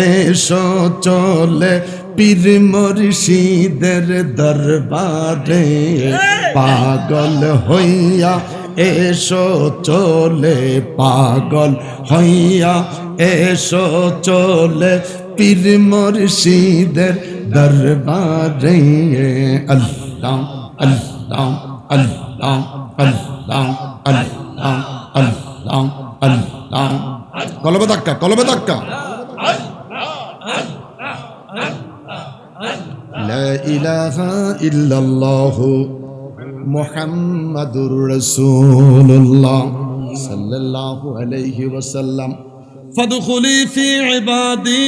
এসো চলে পীর মুর্শিদের দরবারে, পাগল হইয়া এসো চলে, পাগল হইয়া এসো চলে পীর মুর্শিদের দরবারে। আল্লাহ আল্লাহ আল্লাহ আল্লাহ আল্লাহ আল্লাহ আল্লাহ। কলবে ধাক্কা, কলবে ধাক্কা। লা ইলাহা ইল্লাল্লাহু মুহাম্মাদুর রাসূলুল্লাহ সাল্লাল্লাহু আলাইহি ওয়াসাল্লাম। ফাদখুলি ফি ইবাদি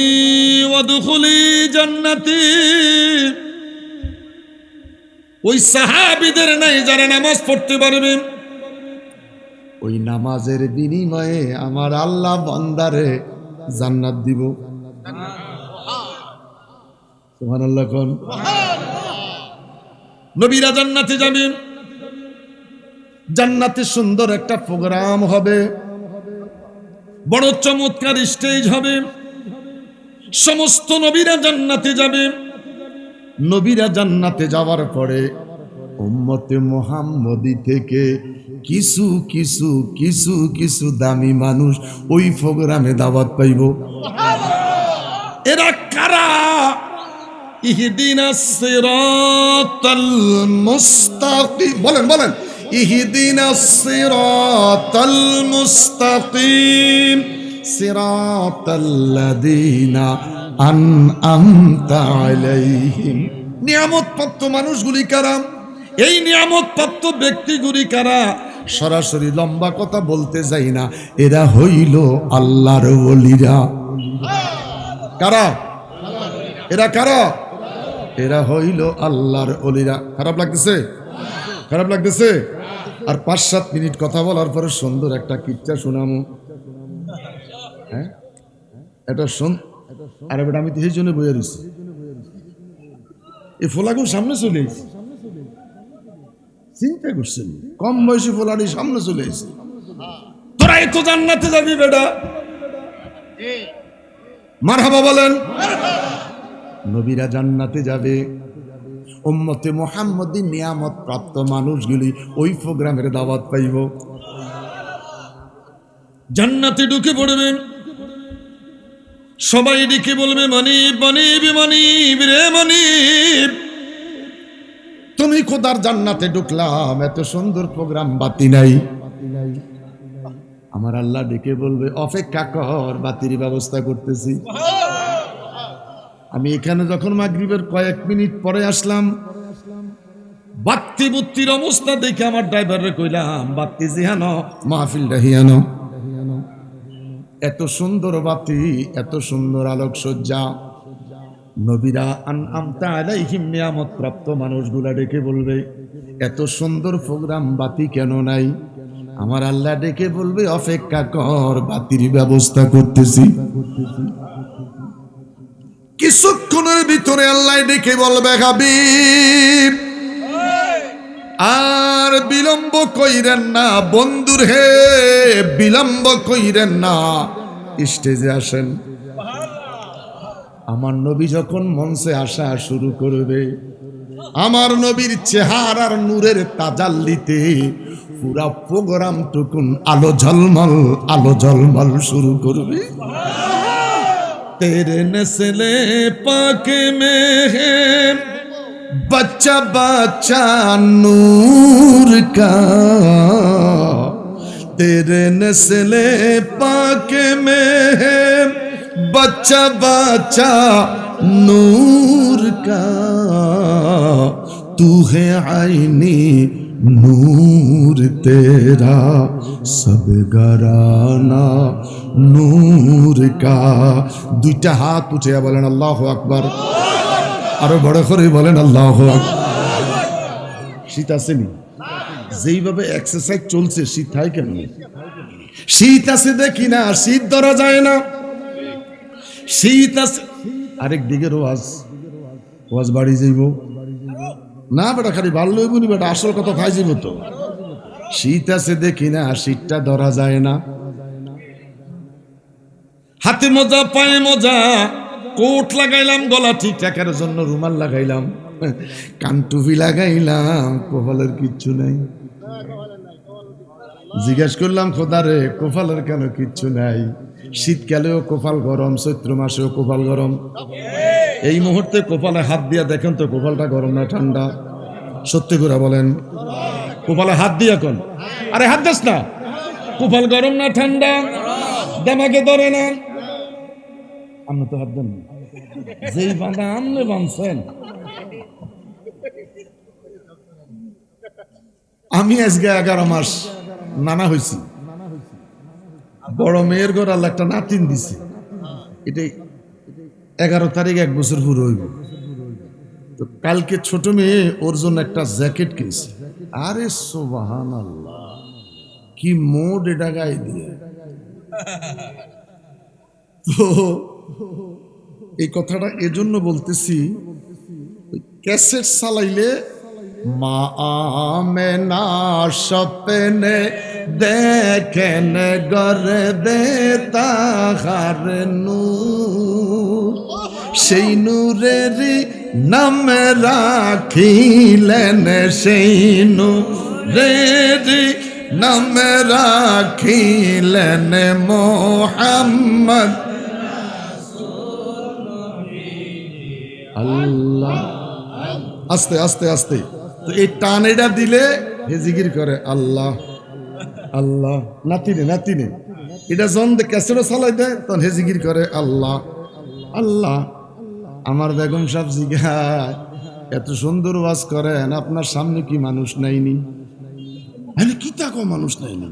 ওয়াদখুলি জান্নাতি। ওই সাহাবীদের নাই যারা নামাজ পড়তে পারবে, ওই নামাজের বিনিময়ে আমার আল্লাহ বান্দারে জান্নাত দিব। সুবহানাল্লাহ কোন। নবীরা জান্নাতে যাবেন, জান্নাতে সুন্দর একটা প্রোগ্রাম হবে, বড় চমৎকার স্টেজ হবে, সমস্ত নবীরা জান্নাতে যাবে। নবীরা জান্নাতে যাওয়ার পরে উম্মতে মুহাম্মদী থেকে কিছু কিছু কিছু কিছু দামি মানুষ ওই প্রোগ্রামে দাওয়াত পাইব। এরা কারা? ইহদিনাস সিরাতাল মুস্তাকিম, বলেন বলেন, ইহদিনাস সিরাতাল মুস্তাকিম সিরাতাল্লাযীনা আনআমতা আলাইহিম। নিয়ামতপ্রাপ্ত মানুষগুলি কারা? এই নিয়ামতপ্রাপ্ত ব্যক্তিগুলি কারা? সরাসরি লম্বা কথা বলতে যাই না, এরা হইল আল্লাহর ওলিরা। কারা এরা? কারা এরা? হইল আল্লাহর ওলিরা। খারাপ লাগতেছে? খারাপ লাগতেছে? আর 5-7 মিনিট কথা বলার পরে সুন্দর একটা কিচ্ছা শোনামো। হ্যাঁ, এটা শোন। আরে বেটা, আমি তো এই জন্য বইয়া দিচ্ছি, এই ফোলাকেও সামনে চলে এসেছি। চিন্তা করছেন, কম বয়সী ফোলাটি সামনে চলে এসেছে। তোরা এত জান্নাতে যাবি বেটা, মারহাবা বলেন। নবীরা জান্নাতে যাবে, উম্মতে মুহাম্মদী নিয়ামত প্রাপ্ত মানুষগুলি ওই প্রোগ্রামের দাওয়াত পাইব। জান্নাতে ঢুকে পড়বেন, সবাই ডেকে বলবে মনিব মনিব মনিব রে মনিব, তুমি খোদার জান্নাতে ঢুকলাম, এত সুন্দর প্রোগ্রাম, বাতি নাই। আমার আল্লাহ ডেকে বলবে অপেক্ষা কর, বাতির ব্যবস্থা করতেছি। আমি এখানে যখন মাগরিবের কয়েক মিনিট পরে আসলাম, বাতি বুত্তির অবস্থা দেখে আমার ড্রাইভারে কইলাম বাতি জিহানো, মাহফিলটা হিয়ানো। এত সুন্দর বাতি, এত সুন্দর আলোকসজ্জা। নবীরা আনআমতা আলাইহিম নিয়ামত প্রাপ্ত মানুষগুলা ডেকে বলবে এত সুন্দর প্রোগ্রাম, বাতি কেন নাই? আমার আল্লাহ ডেকে বলবে অপেক্ষা কর, বাতির ব্যবস্থা করতেছি। কিছুক্ষণের ভিতরে আল্লাহ ডেকে বলবে হাবিব আর বিলম্ব কইরেন না, বন্ধুর হে বিলম্ব কইরেন না, স্টেজে আসেন। আমার নবী যখন মঞ্চে আসা শুরু করবে, আমার নবীর চেহারার নূরের তাজাল্লিতে পুরা প্রোগ্রাম টুকুন আলো ঝলমল শুরু করবে। तेरे नस्ले पाक में है बच्चा बच्चा नूर का, तेरे नस्ले पाक में है बच्चा बच्चा नूर का, तू है आईनी नूर तेरा सब घराना नूर का দুইটা হাত উঠে বলেন আল্লাহু আকবার আরো বড় করে বলেন আল্লাহু আকবার শীত আসেনি যেইভাবে এক্সারসাইজ চলছে শীত হয় কেন শীত আছে দেখি না শীত ধরা যায় না শীত আছে আরেক দিকে ওয়াজ বাড়ি যাইব না বেটা খালি বাড়লো বলি বেটা আসল কথা খাই যাইব তো শীত আছে দেখি না শীতটা ধরা যায় না হাতে মজা পায়ে মজা কোট লাগাইলাম গলা ঠিক রাখার জন্য রুমাল লাগাইলাম কানটুপি লাগাইলাম কপালের কিচ্ছু নাই জিজ্ঞেস করলাম খোদারে কপালের কেন কিচ্ছু নাই শীতকালেও কপাল গরম চৈত্র মাসেও কপাল গরম এই মুহূর্তে কপালে হাত দিয়া দেখেন তো কপালটা গরম না ঠান্ডা সত্যি করে বলেন কপালে হাত দিয়া কোন আরে হাত দাস না কপাল গরম না ঠান্ডা দামাকে ধরে না আপনি তো হাত দেন যেই বাঁধা আমনে বাঁধছেন আমি আজকে 11 মাস নানা হয়েছি বড় মেয়ের ঘর আল্লাহ একটা নাতিন দিছে এটাই 11 তারিখ 1 বছর পুরো হইব তো কালকে ছোট মেয়ে ওর জন্য একটা জ্যাকেট কিনছে আরে সুবহানাল্লাহ কি মোড এটা গায়ে দিয়ে তো এই কথাটা এজন্য বলতেছি ক্যাসেট চালাইলে মা আমেনা স্বপ্নে দেখেন গরে দে তাহার নূর সেই নূরেরই নাম রাখিলেন সেই নূরেরই নাম রাখিলেন মোহাম্মদ আল্লাহ আস্তে আস্তে আস্তে তো এই টান এটা দিলে হে জিকির করে আল্লাহ আল্লাহ নাতিনে নাতিনে এটা যখন ক্যাসেটও চালাই দেয় তখন হে জিকির করে আল্লাহ আল্লাহ আমার বেগম সাহেব জিগায় এত সুন্দর ওয়াজ করেন আপনার সামনে কি মানুষ নাইনি আমি কি তাকো মানুষ নাইনি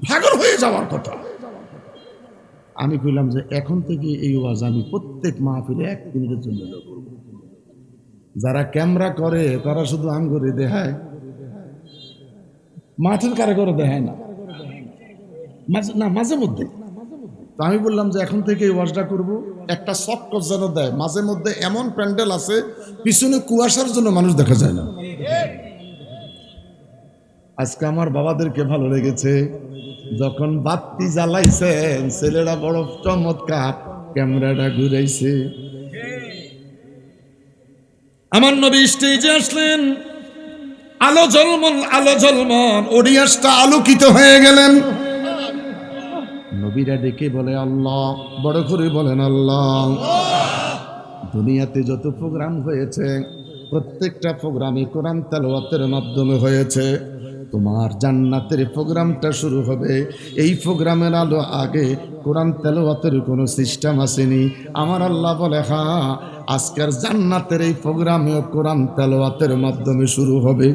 পাগল হয়ে যাওয়ার কথা আমি কইলাম যে এখন থেকে এই ওয়াজ আমি প্রত্যেক মাহফিলে 1 মিনিটের জন্য করব যারা ক্যামেরা করে তারা শুধু আম করে দেখায় মাঠের কারে করে দেখায় না মাঝে মধ্যে তো আমি বললাম যে এখন থেকে এই ওয়াজটা করব একটা সফট যেন দেয় মাঝে মধ্যে এমন প্যান্ডেল আছে পিছনে কুয়াশার জন্য মানুষ দেখা যায় না আজকে আমার বাবাদেরকে ভালো লেগেছে যখন বাতি জ্বালাইছেন ছেলেরা বড় চমৎকার ক্যামেরাটা ঘুরাইছে আমার নবী স্টেজে আসলেন আলো ঝলমল অডিয়েন্সটা আলোকিত হয়ে গেলেন নবীরা ডেকে বলে আল্লাহ বড় করে বলেন আল্লাহ দুনিয়াতে যত প্রোগ্রাম হয়েছে প্রত্যেকটা প্রোগ্রামে কোরআন তেলাওয়াতের মাধ্যমে হয়েছে তোমার জান্নাতের প্রোগ্রামটা শুরু হবে এই প্রোগ্রামের আলো আগে কোরআন তেলাওয়াতের কোনো সিস্টেম আসেনি আমার আল্লাহ বলে হ্যাঁ আজকের জান্নাতের এই প্রোগ্রামেও কোরআন তেলাওয়াতের মাধ্যমে শুরু হবে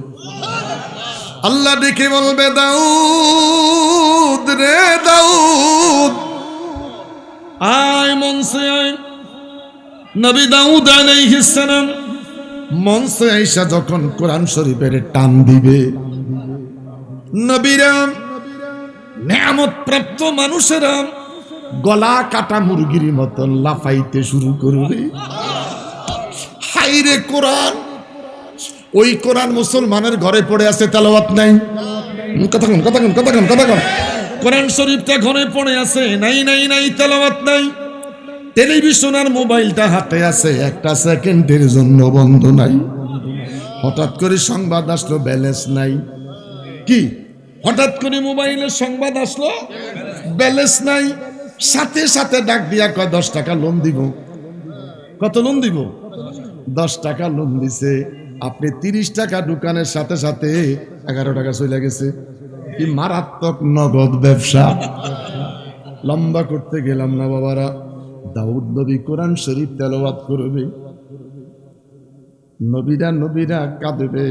আল্লাহ ডেকে বলবে দাউদ রে দাউদ আয় মনসে আয় নবী দাউদ আলাইহিস সালাম মনসে আয়েশা যখন কোরআন শরীফের টান দিবে নবীরা নিয়ামত প্রাপ্ত মানুষেরা গলা কাটা মুরগির মতন লাফাইতে শুরু করবে হাইরে কোরআন ওই কোরআন মুসলমানের ঘরে পড়ে আছে তেলাওয়াত নাই কথা কোন কোরআন শরীফটা ঘরে পড়ে আছে নাই তেলাওয়াত নাই টেলিভিশন আর মোবাইলটা হাতে আছে একটা সেকেন্ডের জন্য বন্ধ নাই হঠাৎ করে সংবাদ আসলো ব্যালেন্স নাই কি হঠাৎ করে মোবাইলের সংবাদ আসলো ব্যালেন্স নাই সাথে সাথে ডাক দিয়া কয় 10 টাকা লোন দিব কত লোন দিব 10 টাকা লোন দিছে আপনি 30 টাকা দোকানের সাথে সাথে 11 টাকা চলে গেছে কি মারাত্মক নগদ ব্যবসা লম্বা করতে গেলাম না বাবারা দাউদ নবী কোরআন শরীফ তেলাওয়াত করবে নবীরা কাঁদবে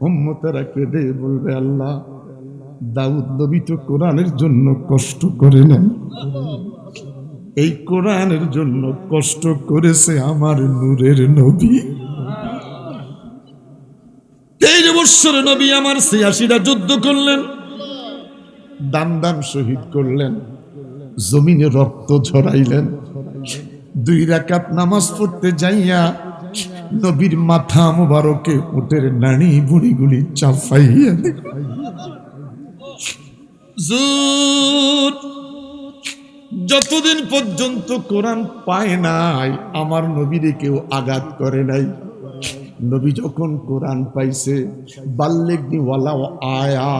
উম্মতেরা কেঁদে বলবে, আল্লাহ, দাউদ নবী তো কোরআনের জন্য কষ্ট করে নেন, এই কোরআনের জন্য কষ্ট করেছে আমার নূরের নবী। 13 বৎসর নবী আমার 86টা যুদ্ধ করলেন, দান দান শহীদ করলেন, জমিনে রক্ত ঝরাইলেন। 2 রাকাত নামাজ পড়তে যাইয়া নবীর মাথা মোবারকে উটের নাড়ি বুড়িগুলি চাপাইয়া যতদিন পর্যন্ত কোরআন পায় নাই আমার নবীরে কেউ আঘাত করে নাই। নবী যখন কোরআন পাইছে, বাল্লিগনি ওয়ালাউ আয়া,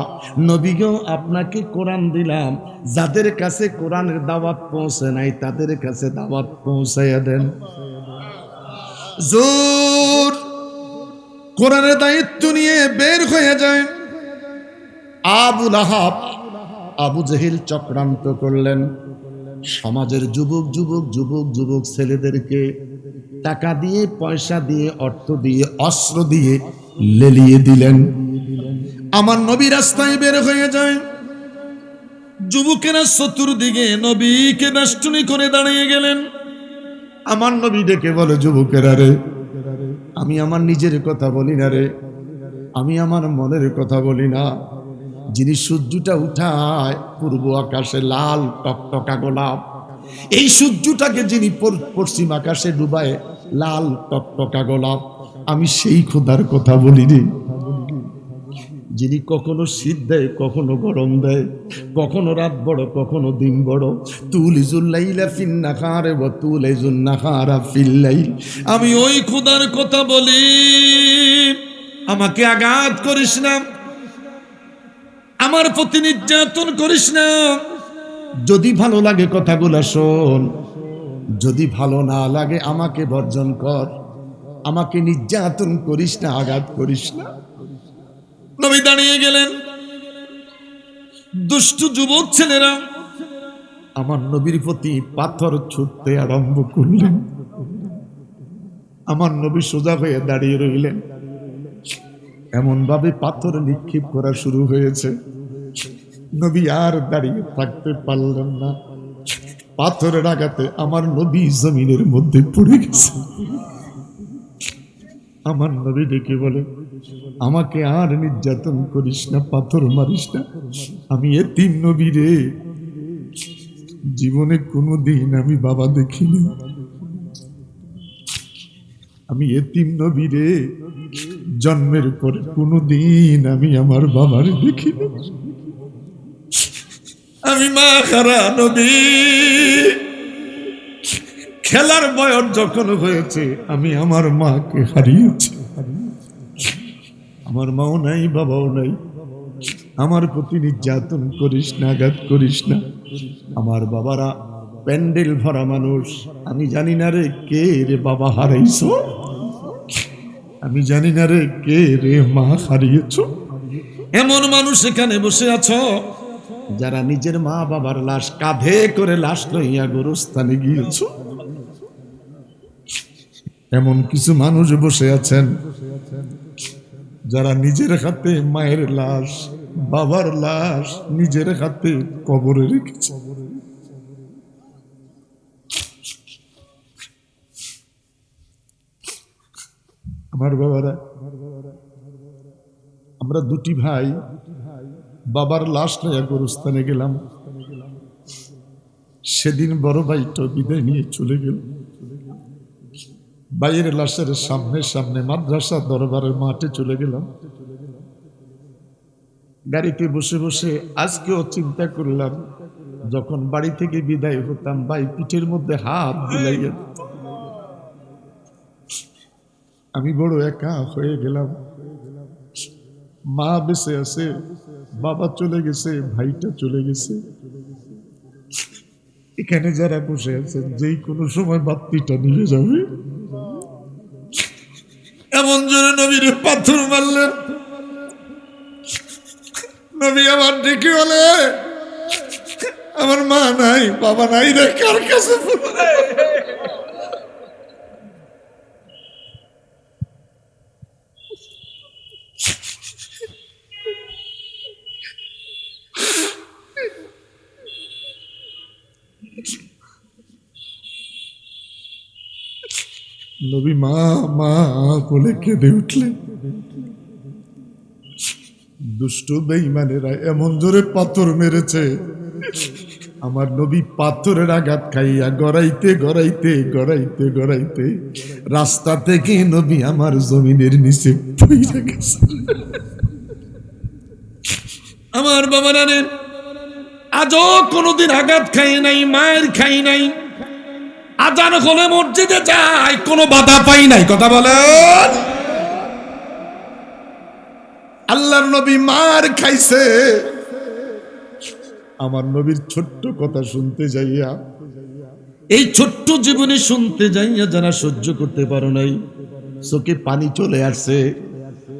নবীগো আপনাকে কোরআন দিলাম, যাদের কাছে কোরআনের দাওয়াত পৌঁছে নাই তাদের কাছে দাওয়াত পৌঁছাইয়া দেন। জোর কোরআনের দায়িত্ব নিয়ে বের হয়ে যায়। আবু লাহাব, আবু জেহেল চক্রান্ত করলেন, সমাজের যুবক যুবক যুবক যুবক ছেলেদেরকে টাকা দিয়ে, পয়সা দিয়ে, অর্থ দিয়ে, অস্ত্র দিয়ে লেলিয়ে দিলেন। আমার নবী রাস্তায় বের হয়ে যায়, যুবকেরা চতুর্দিকে নবীকে বেষ্টনী করে দাঁড়িয়ে গেলেন। আমার নবী ডেকে বলে, যুবকেরা রে, আমি আমার নিজের কথা বলি না রে, আমি আমার মনের কথা বলি না। যিনি সূর্যটা উঠায় পূর্ব আকাশে লাল টকটকা গোলাপ, এই সূর্যটাকে যিনি পশ্চিম আকাশে ডুবায় লাল টকটকা গোলাপ, আমি সেই খোদার কথা বলি রে, যিনি কখনো শীত দেয়, কখনো গরম দেয়, কখনো রাত বড়, কখনো দিন বড়। তুলিজুল লাইলা ফিন নাহারে ওয়া তুলিজুন নাহারা ফিল লাইল। আমি ওই খোদার কথা বলি। আমাকে আঘাত করিস না, আমার প্রতি নির্যাতন করিস না। যদি ভালো লাগে কথাগুলো শোন, যদি ভালো না লাগে আমাকে বর্জন কর। আমাকে নির্যাতন করিস না, আঘাত করিস না। নবী দাঁড়িয়ে গেলেন। দুষ্টু যুবক ছেলেরা আমার নবীর প্রতি পাথর ছুটতে আরম্ভ করলেন। আমার নবী সোজা হয়ে দাঁড়িয়ে রইলেন। এমন ভাবে পাথর নিক্ষেপ করা শুরু হয়েছে, নবী আর দাঁড়িয়ে থাকতে পারলেন না। পাথরের আঘাতে আমার নবী জমিনের মধ্যে পড়ে গেছে। আমার নবী ডেকে বলে, আমাকে আর নির্যাতন করিস না, পাথর মারিস না। আমি এতিম নবী রে, জীবনে কোনোদিন আমি বাবা দেখিনি। আমি এতিম নবী রে, জন্মের পরে কোনোদিন আমি আমার বাবার দেখিনি। আমি মা হারা নবী। খেলার বয়স যখন হয়েছে আমি আমার মাকে হারিয়েছি। আমার মাও নাই, বাবাও নাই। আমার প্রতি নির্যাতন করিস না, আঘাত করিস না। আমার বাবারা প্যান্ডেল ভরা মানুষ। আমি জানি না রে কে রে বাবা হারাইছো, আমি জানি না রে কে রে মা হারিয়েছ। এমন মানুষ এখানে বসে আছো যারা নিজের মা বাবার লাশ কাঁধে করে লাশ লইয়া গোরস্থানে গিয়েছ। এমন কিছু মানুষ বসে আছেন যারা নিজের হাতে মায়ের লাশ, বাবার লাশ নিজের হাতে কবরে রেখেছে। আমার বাবারা, আমরা দুটি ভাই বাবার লাশ নিয়ে গোরস্থানে গেলাম। সেদিন বড় ভাইটা বিদায় নিয়ে চলে গেল। ভাইয়ের লাশের সামনে সামনে মাদ্রাসা দরবারের মাঠে চলে গেলাম। গাড়িতে বসে বসে আজকেও চিন্তা করলাম, যখন বাড়ি থেকে বিদায় হতাম ভাই পিঠের মধ্যে হাত বুলাইয়া দিত। আমি বড় একা হয়ে গেলাম। মা বেঁচে আছে, বাবা চলে গেছে, ভাইটা চলে গেছে। এখানে যারা বসে আছেন যেই কোনো সময় বাতিটা নিয়ে যাবে। এমন জোরে নবীর পাথর মারলেন। নবী আমার ডেকে বলে, আমার মা নাই, বাবা নাই রে, কার কাছে নবী মা মা বলে কেঁদে উঠলেন। দুষ্ট বেঈমানেরা এমন জোরে পাথর মেরেছে, আমার নবী পাথরের আঘাত খাইয়া গড়াইতে গড়াইতে গড়াইতে গড়াইতে রাস্তা থেকে নবী আমার জমিনের নিচে পড়ে গেছে। আমার বাবা জানেন, আজও কোনোদিন আঘাত খাই নাই, মায়ের খাই নাই, আজান হলে মসজিদে যাই, কোনো বাধা পাই নাই। কথা বলেন। আল্লাহর নবী মার খাইছে, আমার নবীর ছোট্ট কথা শুনতে যাইয়া, এই ছোট্ট জীবনে শুনতে যাইয়া যারা সহ্য করতে পারো নাই, চোখে পানি চলে আসছে।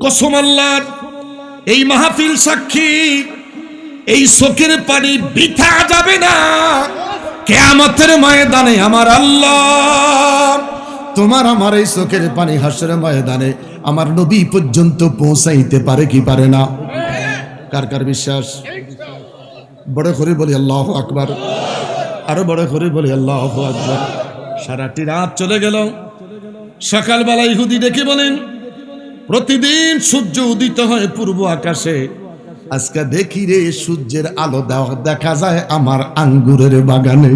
কসম আল্লাহর, এই মাহফিল সাক্ষী, এই চোখের পানি বৃথা যাবে না। কিয়ামতের ময়দানে আমার আল্লাহ তোমার আমার এই চোখের পানি হাসরের ময়দানে আমার নবী পর্যন্ত পৌঁছাইতে পারে কি পারে না? কার কার বিশ্বাস? বড় করে বলি আল্লাহু আকবার, আরো বড় করে বলি আল্লাহু আকবার। সারাটি রাত চলে গেল, সকালবেলা ইহুদি ডেকে বলেন, প্রতিদিন সূর্য উদিত হয় পূর্ব আকাশে, আজকে দেখি রে সূর্যের আলো দেখা যায় আমার আঙ্গুরের বাগানে।